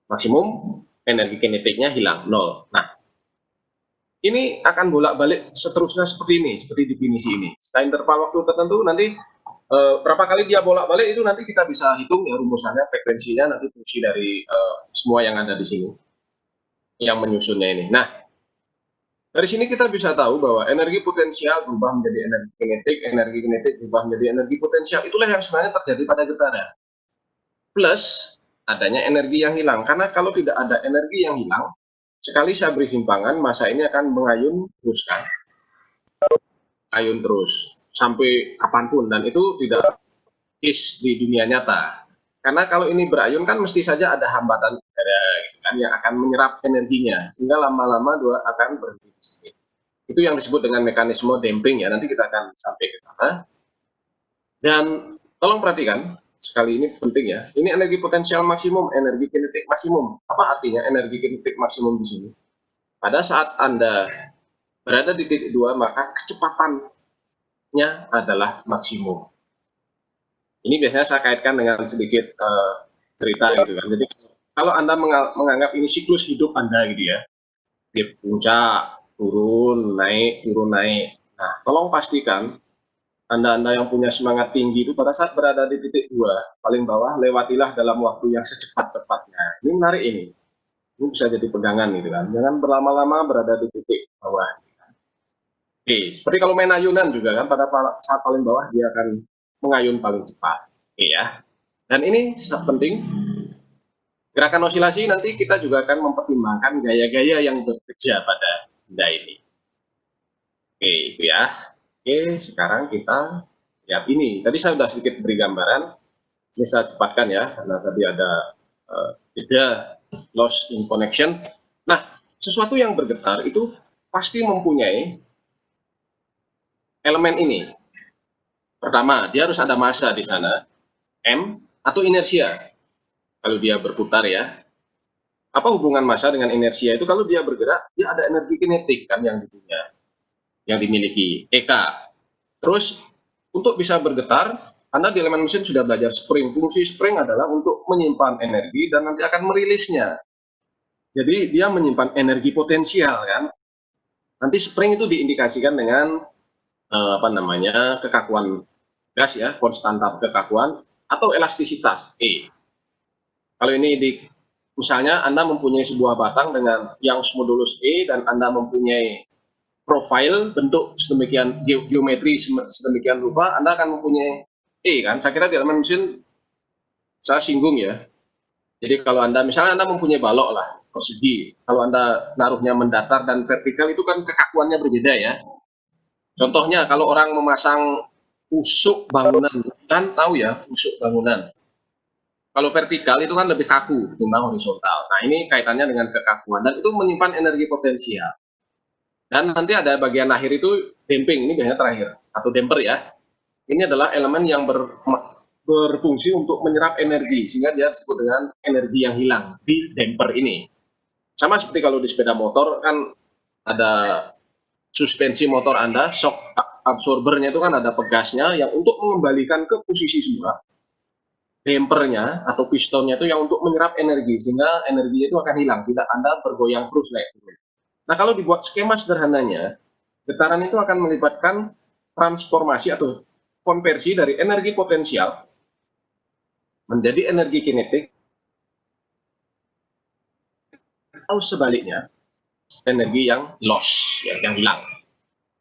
[SPEAKER 1] Maksimum, energi kinetiknya hilang, 0. Nah, ini akan bolak-balik seterusnya seperti ini, seperti definisi ini. Setelah interval waktu tertentu, nanti berapa kali dia bolak-balik itu nanti kita bisa hitung ya rumusannya, frekuensinya, nanti fungsi dari semua yang ada di sini, yang menyusunnya ini. Nah, Dari sini kita bisa tahu bahwa energi potensial berubah menjadi energi kinetik berubah menjadi energi potensial. Itulah yang sebenarnya terjadi pada getaran. Plus adanya energi yang hilang. Karena kalau tidak ada energi yang hilang, sekali saya beri simpangan, massa ini akan mengayun terus kan. Ayun terus sampai kapanpun, dan itu tidak is di dunia nyata. Karena kalau ini berayun kan mesti saja ada hambatan udara gitu kan, yang akan menyerap energinya, sehingga lama-lama dua akan berhenti di sini. Itu yang disebut dengan mekanisme damping ya, nanti kita akan sampai ke sana. Dan tolong perhatikan, sekali ini penting ya, ini energi potensial maksimum, energi kinetik maksimum. Apa artinya energi kinetik maksimum di sini? Pada saat Anda berada di titik 2, maka kecepatannya adalah maksimum. Ini biasanya saya kaitkan dengan sedikit cerita gitu kan. Jadi kalau Anda menganggap ini siklus hidup Anda gitu ya, di puncak, turun, naik, turun, naik. Nah, tolong pastikan Anda yang punya semangat tinggi itu pada saat berada di titik 2, paling bawah, lewatilah dalam waktu yang secepat-cepatnya. Ini menarik ini. Ini bisa jadi pegangan gitu kan. Jangan berlama-lama berada di titik bawah. Oke, seperti kalau main ayunan juga kan, pada saat paling bawah dia akan mengayun paling cepat. Oke ya. Dan ini sangat penting. Gerakan osilasi nanti kita juga akan mempertimbangkan gaya-gaya yang bekerja pada benda ini. Oke, itu ya. Oke, sekarang kita lihat ini. Tadi saya sudah sedikit beri gambaran. Ini saya cepatkan ya, karena tadi ada jeda loss in connection. Nah, sesuatu yang bergetar itu pasti mempunyai elemen ini. Pertama, dia harus ada massa di sana, M, atau inersia. Kalau dia berputar ya. Apa hubungan massa dengan inersia itu? Kalau dia bergerak, dia ada energi kinetik kan yang dipunya, yang dimiliki, EK. Terus, untuk bisa bergetar, Anda di elemen mesin sudah belajar spring. Fungsi spring adalah untuk menyimpan energi dan nanti akan merilisnya. Jadi, dia menyimpan energi potensial kan. Nanti spring itu diindikasikan dengan kekakuan gas ya, konstanta kekakuan, atau elastisitas E. Kalau ini misalnya Anda mempunyai sebuah batang dengan yang modulus E dan Anda mempunyai profil bentuk sedemikian geometri sedemikian rupa, Anda akan mempunyai E kan. Saya kira di elemen mesin saya singgung ya. Jadi kalau Anda misalnya Anda mempunyai balok lah persegi, kalau Anda naruhnya mendatar dan vertikal itu kan kekakuannya berbeda ya. Contohnya kalau orang memasang usuk bangunan, kan tahu ya usuk bangunan. Kalau vertikal itu kan lebih kaku ketimbang horizontal. Nah, ini kaitannya dengan kekakuan dan itu menyimpan energi potensial. Dan nanti ada bagian akhir itu damping, ini biasanya terakhir, atau damper ya. Ini adalah elemen yang berfungsi untuk menyerap energi, sehingga dia disebut dengan energi yang hilang di damper ini. Sama seperti kalau di sepeda motor kan ada suspensi motor Anda, shock absorbernya itu kan ada pegasnya yang untuk mengembalikan ke posisi semula. Dampernya atau pistonnya itu yang untuk menyerap energi, sehingga energinya itu akan hilang, tidak Anda bergoyang terus naik turun. Nah, kalau dibuat skema sederhananya, getaran itu akan melibatkan transformasi atau konversi dari energi potensial menjadi energi kinetik, atau sebaliknya, energi yang loss, ya, yang hilang.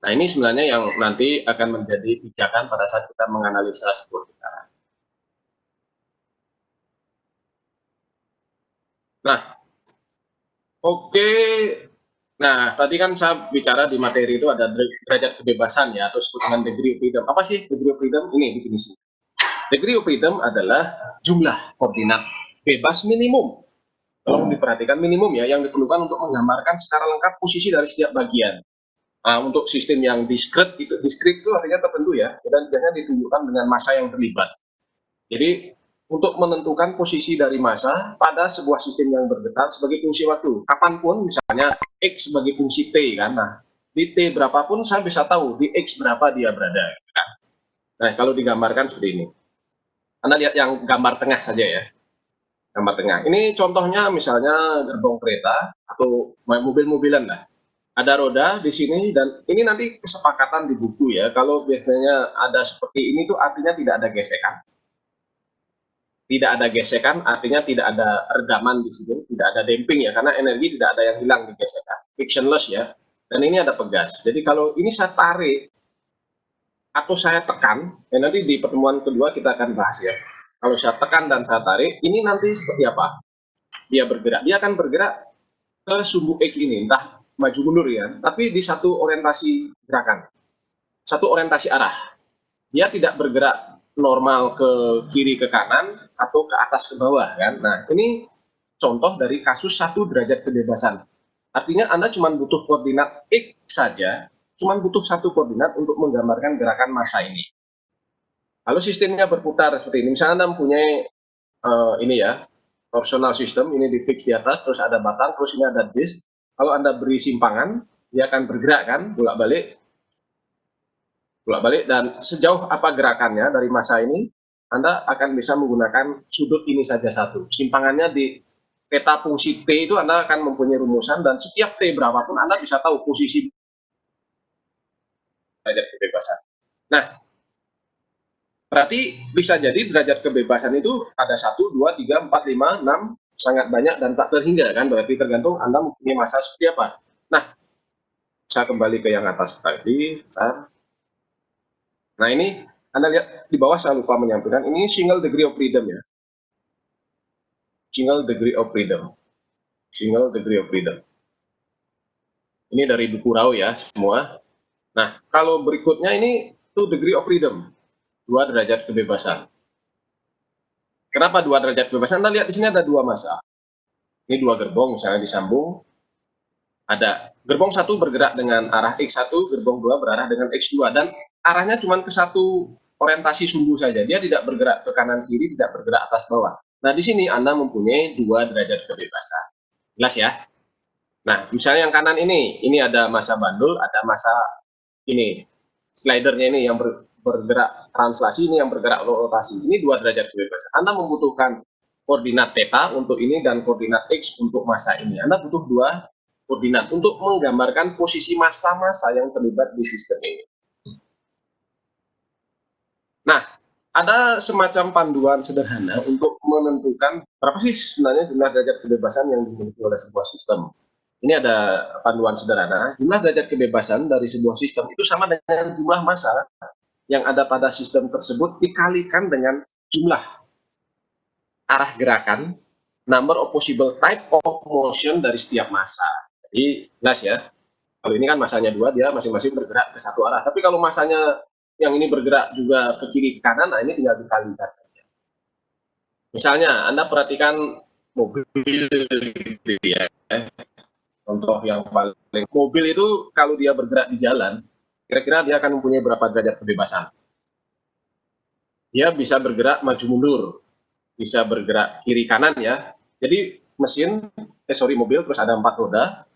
[SPEAKER 1] Nah, ini sebenarnya yang nanti akan menjadi pijakan pada saat kita menganalisa sebuah getaran. Nah, oke. Nah, tadi kan saya bicara di materi itu ada derajat kebebasan ya, atau disebut dengan degree of freedom. Apa sih degree of freedom? Ini definisi. Degree of freedom adalah jumlah koordinat bebas minimum. Tolong diperhatikan minimum ya, yang diperlukan untuk menggambarkan secara lengkap posisi dari setiap bagian. Nah, untuk sistem yang diskret itu artinya tertentu ya, dan biasanya ditunjukkan dengan massa yang terlibat. Jadi untuk menentukan posisi dari massa pada sebuah sistem yang bergetar sebagai fungsi waktu. Kapanpun misalnya X sebagai fungsi T kan, nah di T berapapun saya bisa tahu di X berapa dia berada. Kan? Nah kalau digambarkan seperti ini. Anda lihat yang gambar tengah saja ya. Gambar tengah. Ini contohnya misalnya gerbong kereta atau mobil-mobilan lah. Ada roda di sini dan ini nanti kesepakatan di buku ya. Kalau biasanya ada seperti ini tuh artinya tidak ada gesekan. Tidak ada gesekan artinya tidak ada redaman di sini, tidak ada damping ya, karena energi tidak ada yang hilang di gesekan. Frictionless ya. dan ini ada pegas. Jadi kalau ini saya tarik atau saya tekan, ya nanti di pertemuan kedua kita akan bahas ya. Kalau saya tekan dan saya tarik, ini nanti seperti apa? Dia bergerak, dia akan bergerak ke sumbu X ini, entah maju mundur ya, tapi di satu orientasi gerakan, satu orientasi arah. Dia tidak bergerak normal ke kiri ke kanan atau ke atas ke bawah kan. Nah, ini contoh dari kasus 1 derajat kebebasan. Artinya Anda cuma butuh koordinat X saja, cuma butuh satu koordinat untuk menggambarkan gerakan massa ini. Kalau sistemnya berputar seperti ini, misalnya Anda mempunyai ini ya, torsional system, ini di fix di atas, terus ada batang, terus ini ada disk. Kalau Anda beri simpangan, dia akan bergerak kan, bolak-balik, dan sejauh apa gerakannya dari massa ini, Anda akan bisa menggunakan sudut ini saja satu. Simpangannya di peta fungsi T itu Anda akan mempunyai rumusan, dan setiap T berapapun Anda bisa tahu posisi derajat kebebasan. Nah, berarti bisa jadi derajat kebebasan itu ada 1, 2, 3, 4, 5, 6, sangat banyak dan tak terhingga kan, berarti tergantung Anda mempunyai massa seperti apa. Nah, saya kembali ke yang atas tadi. Nah, ini Anda lihat di bawah, saya lupa menyampaikan, ini single degree of freedom ya. Single degree of freedom. Single degree of freedom. Ini dari buku Rao ya, semua. Nah, kalau berikutnya ini 2 degree of freedom. 2 derajat kebebasan. Kenapa 2 derajat kebebasan? Anda lihat di sini ada 2 massa. Ini 2 gerbong misalnya disambung. Ada gerbong 1 bergerak dengan arah X1, gerbong 2 berarah dengan X2, dan arahnya cuma ke satu orientasi sumbu saja. Dia tidak bergerak ke kanan kiri, tidak bergerak atas bawah. Nah, di sini Anda mempunyai 2 derajat kebebasan. Jelas ya? Nah, misalnya yang kanan ini ada massa bandul, ada massa ini, slidernya ini yang bergerak translasi, ini yang bergerak rotasi. Ini 2 derajat kebebasan. Anda membutuhkan koordinat theta untuk ini dan koordinat X untuk massa ini. Anda butuh 2 koordinat untuk menggambarkan posisi massa-massa yang terlibat di sistem ini. Nah, ada semacam panduan sederhana untuk menentukan berapa sih sebenarnya jumlah derajat kebebasan yang dimiliki oleh sebuah sistem. Ini ada panduan sederhana, jumlah derajat kebebasan dari sebuah sistem itu sama dengan jumlah massa yang ada pada sistem tersebut dikalikan dengan jumlah arah gerakan, number of possible type of motion dari setiap massa. Jadi jelas ya, kalau ini kan massanya 2, dia masing-masing bergerak ke satu arah. Tapi kalau massanya yang ini bergerak juga ke kiri ke kanan, nah ini tinggal dikalikan saja. Misalnya Anda perhatikan mobil gitu ya. Contoh yang paling, mobil itu kalau dia bergerak di jalan, kira-kira dia akan mempunyai berapa derajat kebebasan? Dia bisa bergerak maju mundur, bisa bergerak kiri kanan ya. Jadi mobil terus ada 4 roda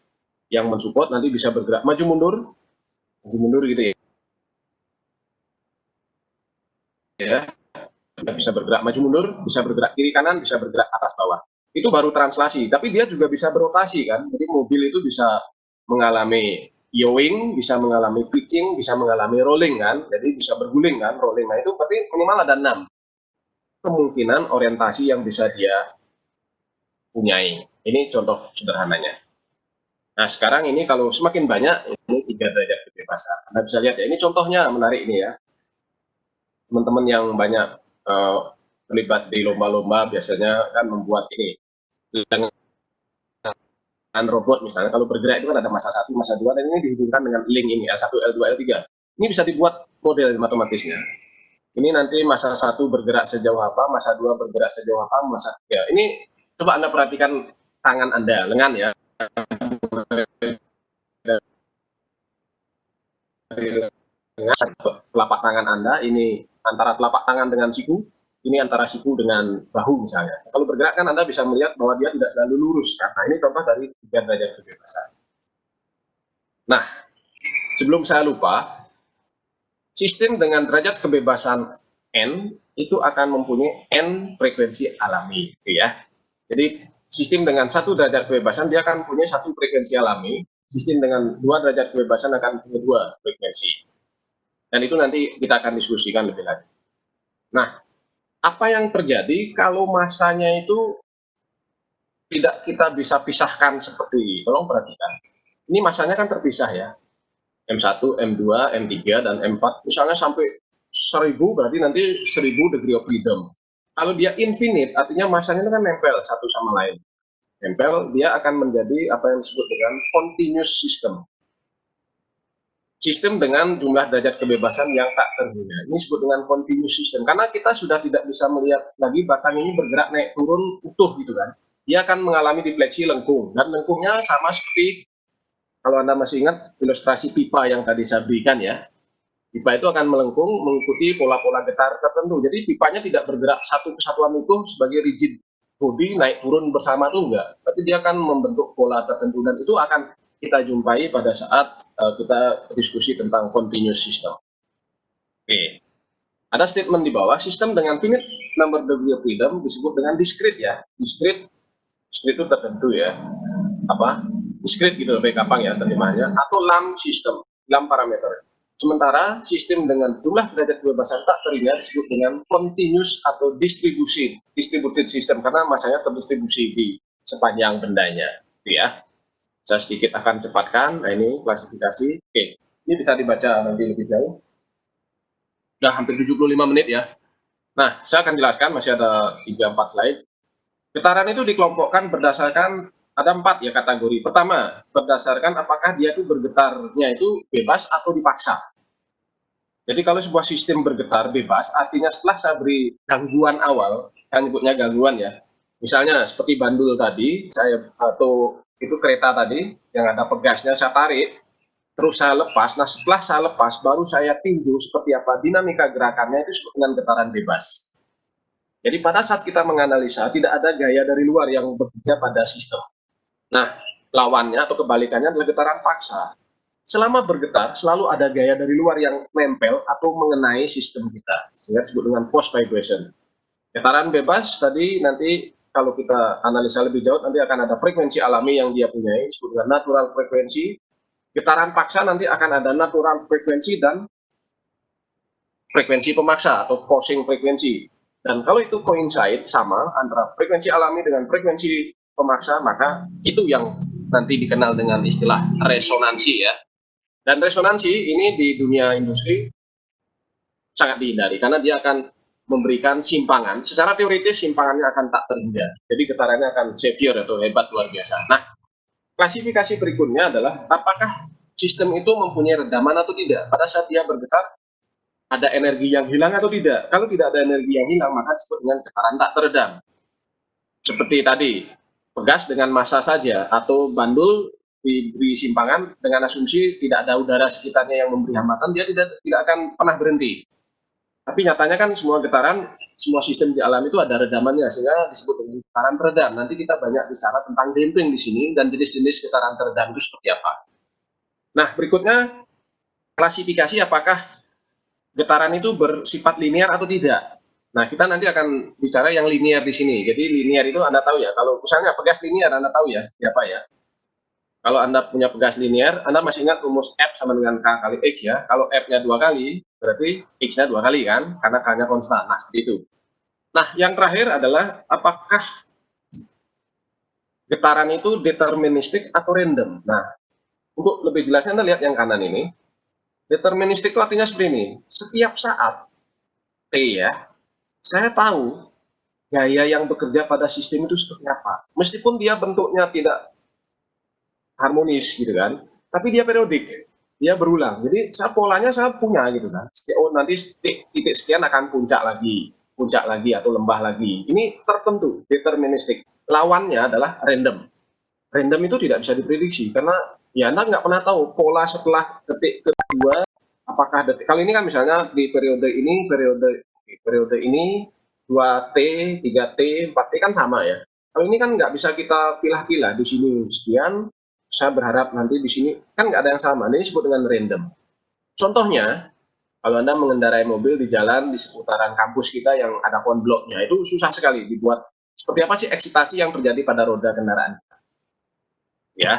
[SPEAKER 1] yang mensupport, nanti bisa bergerak maju mundur gitu ya. Ya, bisa bergerak maju mundur, bisa bergerak kiri kanan, bisa bergerak atas bawah. Itu baru translasi, tapi dia juga bisa berotasi kan. Jadi mobil itu bisa mengalami yawing, bisa mengalami pitching, bisa mengalami rolling kan. Jadi bisa berguling kan, rolling. Nah, itu berarti minimal ada 6 kemungkinan orientasi yang bisa dia punyai. Ini contoh sederhananya. Nah, sekarang ini kalau semakin banyak, ini 3 derajat kebebasan. Anda bisa lihat ya, ini contohnya menarik ini ya. Teman-teman yang banyak terlibat di lomba-lomba biasanya kan membuat ini dengan robot misalnya, kalau bergerak itu kan ada massa 1, massa 2, dan ini dihubungkan dengan link ini, L1, L2, L3. Ini bisa dibuat model matematisnya. Ini nanti massa 1 bergerak sejauh apa, massa 2 bergerak sejauh apa, massa 3. Ini coba Anda perhatikan tangan Anda, lengan ya. Telapak tangan Anda, ini antara telapak tangan dengan siku, ini antara siku dengan bahu misalnya. Kalau bergerak kan Anda bisa melihat bahwa dia tidak selalu lurus. Nah, ini contoh dari 3 derajat kebebasan. Nah, sebelum saya lupa, sistem dengan derajat kebebasan N itu akan mempunyai N frekuensi alami, gitu ya. Jadi sistem dengan 1 derajat kebebasan dia akan punya 1 frekuensi alami, sistem dengan 2 derajat kebebasan akan punya 2 frekuensi. Dan itu nanti kita akan diskusikan lebih lanjut. Nah, apa yang terjadi kalau massanya itu tidak kita bisa pisahkan seperti ini? Tolong perhatikan. ini masanya kan terpisah ya. M1, M2, M3, dan M4. Misalnya sampai 1000 berarti nanti 1000 degree of freedom. Kalau dia infinite, artinya masanya itu kan nempel satu sama lain. Nempel, dia akan menjadi apa yang disebut dengan continuous system. Sistem dengan jumlah derajat kebebasan yang tak terhingga. Ini disebut dengan continuous system. Karena kita sudah tidak bisa melihat lagi batang ini bergerak naik turun utuh gitu kan. Dia akan mengalami defleksi lengkung. Dan lengkungnya sama seperti, kalau Anda masih ingat ilustrasi pipa yang tadi saya berikan ya. Pipa itu akan melengkung mengikuti pola-pola getar tertentu. Jadi pipanya tidak bergerak satu kesatuan utuh sebagai rigid body naik turun bersama itu enggak. Tapi dia akan membentuk pola tertentu dan itu akan kita jumpai pada saat kita diskusi tentang continuous system. Oke. Ada statement di bawah, sistem dengan finite number degree of freedom disebut dengan discrete ya. Discrete itu tertentu ya. Discrete gitu lebih gampang ya terjemahannya, atau LAM system, LAM parameter. Sementara sistem dengan jumlah derajat kebebasan tak terhingga disebut dengan continuous atau distributed system karena masanya terdistribusi di sepanjang bendanya, gitu ya. Saya sedikit akan cepatkan. Nah, ini klasifikasi. Oke, ini bisa dibaca nanti lebih jauh. Udah hampir 75 menit ya. Nah, saya akan jelaskan, masih ada 3-4 slide. Getaran itu dikelompokkan berdasarkan ada 4 ya kategori. Pertama, berdasarkan apakah dia itu bergetarnya itu bebas atau dipaksa. Jadi kalau sebuah sistem bergetar bebas, artinya setelah saya beri gangguan awal, yang nyebutnya gangguan ya. Misalnya seperti bandul tadi, atau itu kereta tadi yang ada pegasnya saya tarik, terus saya lepas. Nah setelah saya lepas, baru saya tinjau seperti apa dinamika gerakannya, itu disebut dengan getaran bebas. Jadi pada saat kita menganalisa, tidak ada gaya dari luar yang bekerja pada sistem. Nah, lawannya atau kebalikannya adalah getaran paksa. Selama bergetar, selalu ada gaya dari luar yang nempel atau mengenai sistem kita, sehingga disebut dengan force vibration. Getaran bebas tadi nanti kalau kita analisa lebih jauh, nanti akan ada frekuensi alami yang dia punyai, disebut dengan natural frekuensi. Getaran paksa nanti akan ada natural frekuensi dan frekuensi pemaksa atau forcing frekuensi. Dan kalau itu coincide sama antara frekuensi alami dengan frekuensi pemaksa, maka itu yang nanti dikenal dengan istilah resonansi ya. Dan resonansi ini di dunia industri sangat dihindari karena dia akan memberikan simpangan. Secara teoritis simpangannya akan tak terhingga. Jadi getarannya akan severe atau hebat luar biasa. Nah, klasifikasi berikutnya adalah apakah sistem itu mempunyai redaman atau tidak. Pada saat dia bergetar, ada energi yang hilang atau tidak. Kalau tidak ada energi yang hilang, maka disebut dengan getaran tak teredam. Seperti tadi, pegas dengan massa saja, atau bandul diberi simpangan dengan asumsi tidak ada udara sekitarnya yang memberi hambatan, dia tidak akan pernah berhenti. Tapi nyatanya kan semua getaran, semua sistem di alam itu ada redamannya, sehingga disebut dengan getaran teredam. Nanti kita banyak bicara tentang damping di sini, dan jenis-jenis getaran teredam itu seperti apa. Nah, berikutnya, klasifikasi apakah getaran itu bersifat linear atau tidak. Nah, kita nanti akan bicara yang linear di sini. Jadi linear itu Anda tahu ya, kalau misalnya pegas linear Anda tahu ya siapa ya. Kalau Anda punya pegas linear, Anda masih ingat rumus F sama dengan K kali X ya. Kalau F-nya 2 kali, berarti X-nya 2 kali kan, karena K-nya konstan. Nah, seperti itu. Nah, yang terakhir adalah apakah getaran itu deterministik atau random. Nah, untuk lebih jelasnya Anda lihat yang kanan ini. Deterministik itu artinya seperti ini. Setiap saat T ya, saya tahu gaya yang bekerja pada sistem itu seperti apa. Meskipun dia bentuknya tidak harmonis gitu kan, tapi dia periodik, dia berulang. Jadi polanya saya punya gitu kan. Oh nanti titik sekian akan puncak lagi atau lembah lagi. Ini tertentu, deterministik. Lawannya adalah random. Random itu tidak bisa diprediksi karena ya Anda nggak pernah tahu pola setelah detik kedua apakah detik kali ini kan misalnya di periode ini 2T, 3T, 4T kan sama ya. Kalau ini kan nggak bisa kita pilah-pilah di sini sekian, saya berharap nanti di sini kan nggak ada yang sama. Ini disebut dengan random. Contohnya, kalau Anda mengendarai mobil di jalan di seputaran kampus kita yang ada konbloknya, itu susah sekali dibuat. Seperti apa sih eksitasi yang terjadi pada roda kendaraan kita? Ya.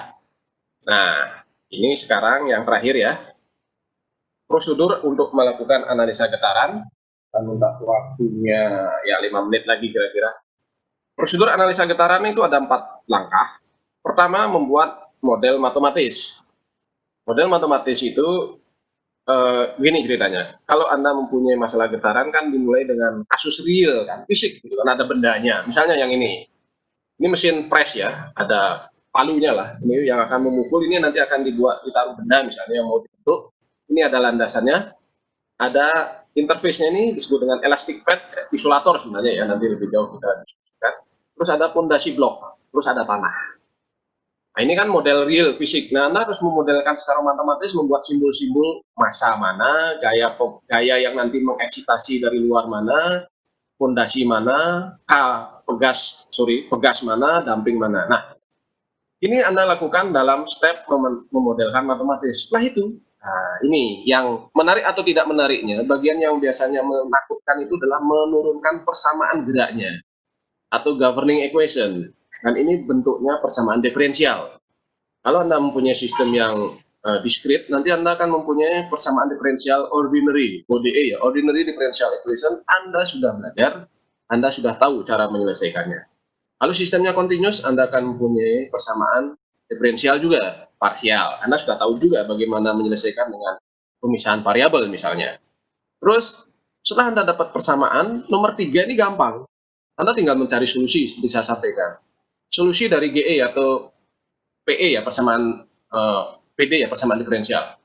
[SPEAKER 1] Nah, ini sekarang yang terakhir ya. Prosedur untuk melakukan analisa getaran. Kita minta waktunya ya 5 menit lagi kira-kira. Prosedur analisa getaran itu ada 4 langkah. Pertama, membuat model matematis. Model matematis itu gini ceritanya. Kalau Anda mempunyai masalah getaran kan dimulai dengan kasus real kan, fisik gitu kan, ada bendanya. Misalnya yang ini mesin press ya, ada palunya lah. Ini yang akan memukul, ini nanti akan ditaruh benda misalnya yang mau dibentuk. Ini ada landasannya, ada interface-nya ini disebut dengan elastic pad, isolator sebenarnya ya, nanti lebih jauh kita diskusikan. Terus ada pondasi blok, terus ada tanah. Nah, ini kan model real fisik. Nah, Anda harus memodelkan secara matematis, membuat simbol-simbol massa mana, gaya yang nanti mengeksitasi dari luar mana, pondasi mana, pegas mana, damping mana. Nah, ini Anda lakukan dalam step memodelkan matematis. Setelah itu, nah ini yang menarik atau tidak menariknya, bagian yang biasanya menakutkan itu adalah menurunkan persamaan geraknya atau governing equation. Dan ini bentuknya persamaan diferensial. Kalau Anda mempunyai sistem yang discrete, nanti Anda akan mempunyai persamaan diferensial ordinary, ODE ya, ordinary differential equation. Anda sudah belajar, Anda sudah tahu cara menyelesaikannya. Kalau sistemnya continuous, Anda akan mempunyai persamaan diferensial juga, parsial. Anda sudah tahu juga bagaimana menyelesaikan dengan pemisahan variabel misalnya. Terus, setelah Anda dapat persamaan, nomor 3 ini gampang. Anda tinggal mencari solusi seperti saya sampaikan. Solusi dari GE atau PE ya, persamaan PD ya, persamaan diferensial.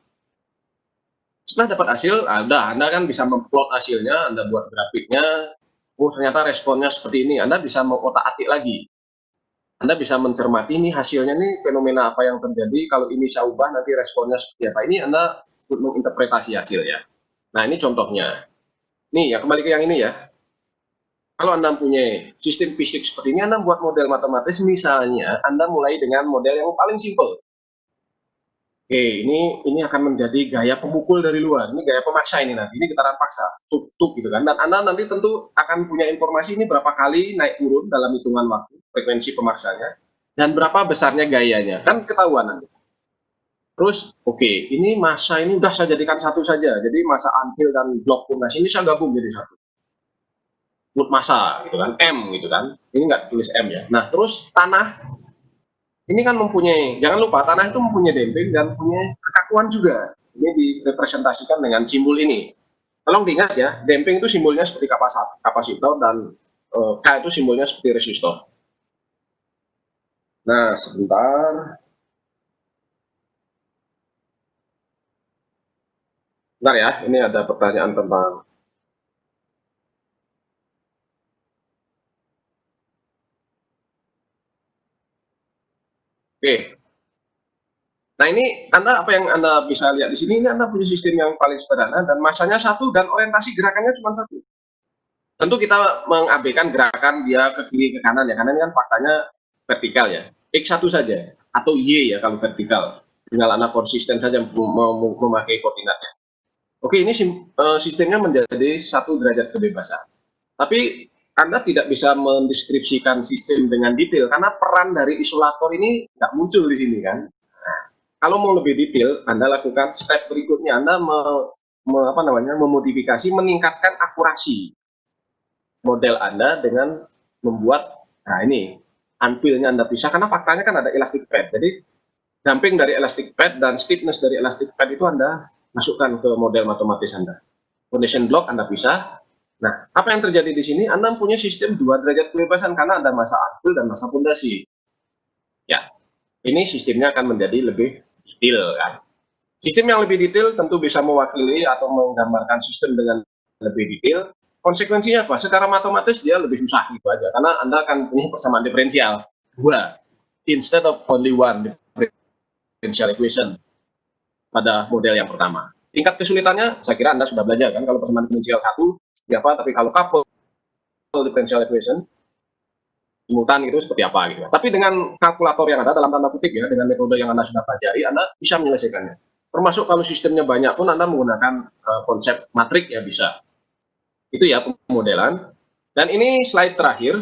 [SPEAKER 1] Setelah dapat hasil, Anda kan bisa memplot hasilnya, Anda buat grafiknya, oh ternyata responnya seperti ini, Anda bisa mengotak-atik lagi. Anda bisa mencermati ini hasilnya nih, fenomena apa yang terjadi, kalau ini saya ubah nanti responnya seperti apa. Ini Anda menginterpretasi hasil ya. Nah ini contohnya. Nih ya, kembali ke yang ini ya. Kalau Anda punya sistem fisik seperti ini, Anda buat model matematis, misalnya Anda mulai dengan model yang paling simpel. Oke, ini akan menjadi gaya pemukul dari luar. Ini gaya pemaksa ini nanti. Ini getaran paksa, tuk gitu kan. Dan Anda nanti tentu akan punya informasi ini berapa kali naik turun dalam hitungan waktu, frekuensi pemaksanya, dan berapa besarnya gayanya. Kan ketahuan nanti. Terus, oke, ini massa ini udah saya jadikan satu saja. Jadi massa anvil dan blok pondasi ini saya gabung jadi satu. Wood massa gitu kan, M gitu kan, ini nggak tulis M ya. Nah terus tanah ini kan mempunyai, jangan lupa tanah itu mempunyai damping dan punya kekakuan juga. Ini direpresentasikan dengan simbol ini. Tolong diingat ya, damping itu simbolnya seperti kapasitor dan K itu simbolnya seperti resistor. Nah sebentar, ya, ini ada pertanyaan tentang Oke. Nah ini apa yang Anda bisa lihat di sini, ini Anda punya sistem yang paling sederhana dan masanya satu dan orientasi gerakannya cuma satu. Tentu kita mengabaikan gerakan dia ke kiri ke kanan ya, karena ini kan faktanya vertikal ya. X1 saja atau Y ya kalau vertikal. Tinggal Anda konsisten saja memakai koordinatnya. Oke, ini sistemnya menjadi satu derajat kebebasan. Tapi Anda tidak bisa mendeskripsikan sistem dengan detail karena peran dari isolator ini nggak muncul di sini kan. Nah, kalau mau lebih detail, Anda lakukan step berikutnya. Anda memodifikasi, meningkatkan akurasi model Anda dengan membuat, nah ini anvilnya Anda pisah karena faktanya kan ada elastic pad. Jadi damping dari elastic pad dan stiffness dari elastic pad itu Anda masukkan ke model matematis Anda. Foundation block Anda pisah. Nah, apa yang terjadi di sini? Anda punya sistem 2 derajat kebebasan karena ada massa anvil dan massa fondasi. Ya, ini sistemnya akan menjadi lebih detail kan. Sistem yang lebih detail tentu bisa mewakili atau menggambarkan sistem dengan lebih detail. Konsekuensinya apa? Secara matematis dia lebih susah gitu aja karena Anda akan punya persamaan diferensial 2 instead of only 1 differential equation pada model yang pertama. Tingkat kesulitannya, saya kira Anda sudah belajar kan, kalau persamaan diferensial 1, seperti apa, tapi kalau couple differential equation, simultan itu seperti apa gitu. Tapi dengan kalkulator yang ada, dalam tanda kutip ya, dengan metode yang Anda sudah pelajari, Anda bisa menyelesaikannya. Termasuk kalau sistemnya banyak pun Anda menggunakan konsep matrik ya bisa. Itu ya pemodelan. Dan ini slide terakhir.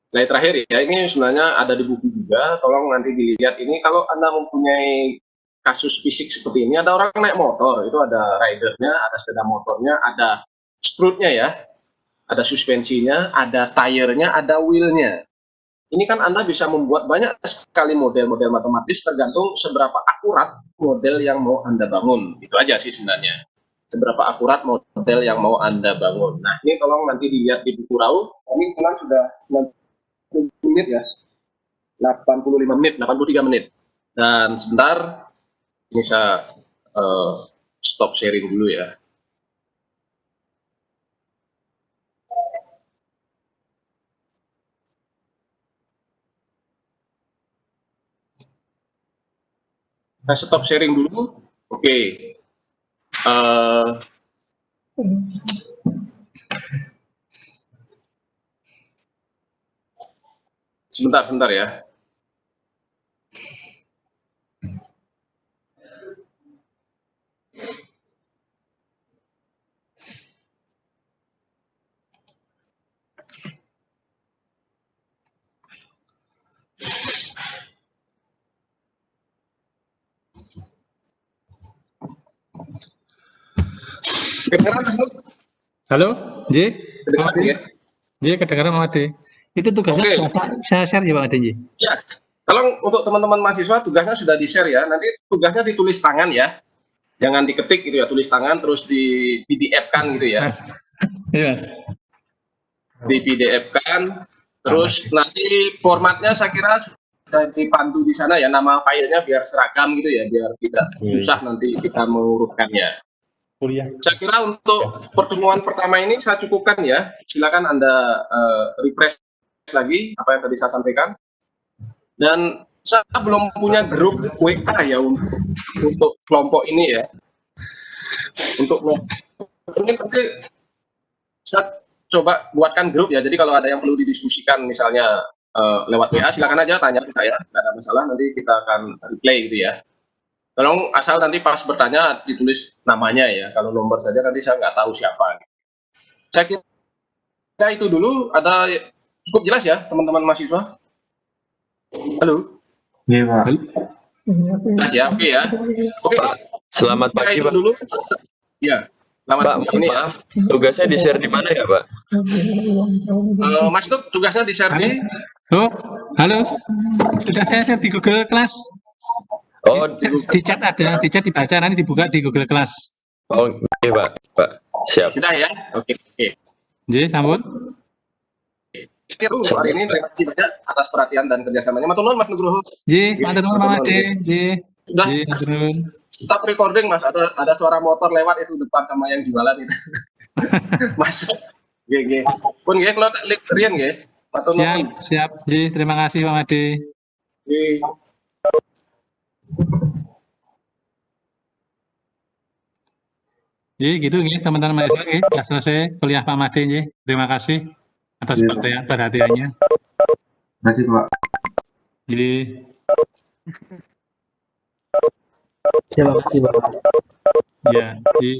[SPEAKER 1] Slide terakhir ya, ini sebenarnya ada di buku juga, tolong nanti dilihat ini. Kalau Anda mempunyai kasus fisik seperti ini, ada orang naik motor, itu ada ridernya, ada sepeda motornya, ada strutnya ya, ada suspensinya, ada tire-nya, ada wheel-nya. ini kan Anda bisa membuat banyak sekali model-model matematis tergantung seberapa akurat model yang mau Anda bangun. Itu aja sih sebenarnya. Seberapa akurat model yang mau Anda bangun. Nah, ini tolong nanti dilihat di buku Raul. Ini kebetulan sudah 90 menit ya. 85 menit, 83 menit. Dan sebentar, ini saya stop sharing dulu ya. Nah, stop sharing dulu. Oke. Sebentar ya. Kedengeran?
[SPEAKER 2] Halo, J.
[SPEAKER 1] Kedengeran ya?
[SPEAKER 2] J, kedengaran Pak Ade. Itu tugasnya
[SPEAKER 1] Oke.
[SPEAKER 2] sudah saya share ya Pak Ade, J.
[SPEAKER 1] Ya, tolong untuk teman-teman mahasiswa tugasnya sudah di-share ya. Nanti tugasnya ditulis tangan ya. Jangan diketik gitu ya, tulis tangan terus di PDF-kan gitu ya.
[SPEAKER 2] Mas. Iya, Mas.
[SPEAKER 1] Di PDF-kan. Terus nanti formatnya saya kira sudah dipandu di sana ya, nama filenya biar seragam gitu ya, biar tidak susah nanti kita mengurutkannya.
[SPEAKER 2] Kuliah.
[SPEAKER 1] Saya kira untuk pertemuan pertama ini saya cukupkan ya. Silakan Anda refresh lagi apa yang tadi saya sampaikan. Dan saya belum punya grup WA ya untuk kelompok ini ya. Untuk ini nanti saya coba buatkan grup ya. Jadi kalau ada yang perlu didiskusikan misalnya lewat WA silakan aja tanya ke saya, nggak ada masalah, nanti kita akan replay gitu ya. Tolong asal nanti pas bertanya ditulis namanya ya. Kalau nomor saja nanti saya nggak tahu siapa. Saya kira itu dulu. Ada cukup jelas ya teman-teman mahasiswa? Halo?
[SPEAKER 4] Iya, Pak.
[SPEAKER 1] Jelas ya? Oke ya. Oke.
[SPEAKER 3] Selamat
[SPEAKER 1] Saya
[SPEAKER 3] pagi,
[SPEAKER 1] itu
[SPEAKER 3] Pak.
[SPEAKER 1] dulu. Ya. Selamat
[SPEAKER 3] Pak,
[SPEAKER 1] pagi ini ya.
[SPEAKER 3] tugasnya di-share di mana ya, Pak?
[SPEAKER 1] Mas Tuk, tugasnya di-share di
[SPEAKER 2] Oh, halo. Sudah saya share di Google Class.
[SPEAKER 3] Oh,
[SPEAKER 2] Di chat ada, di chat dibaca, nanti dibuka di Google Class.
[SPEAKER 3] oke, Pak. Pak, siap.
[SPEAKER 1] sudah ya. Oke.
[SPEAKER 2] J, sambut.
[SPEAKER 1] Itu hari ini terima kasih banyak atas perhatian dan kerjasamanya. Matur nuwun Mas Nugroho.
[SPEAKER 2] J, matur nuwun Pak Ade. J,
[SPEAKER 1] Sudah.
[SPEAKER 2] J, matur nuwun.
[SPEAKER 1] Stop recording Mas. Ada suara motor lewat itu depan sama yang jualan itu. Mas. Nggih. Pun nggih kalau klik riyen nggih. Matur nuwun.
[SPEAKER 2] Siap. J, terima kasih Pak Ade.
[SPEAKER 1] Nggih.
[SPEAKER 2] Jadi gitu nih teman-teman mahasiswa, sudah selesai kuliah Pak Made nih. Terima kasih atas perhatiannya.
[SPEAKER 4] Terima kasih, Pak.
[SPEAKER 2] Jadi
[SPEAKER 4] Terima kasih, Pak.
[SPEAKER 2] ya, jadi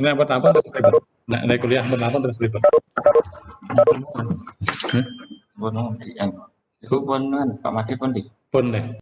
[SPEAKER 2] ini apa terus ribet. Nah, dari kuliah apa terus ribet.
[SPEAKER 5] Bono di Iku pun Pak Made pun di.
[SPEAKER 2] Pun deh.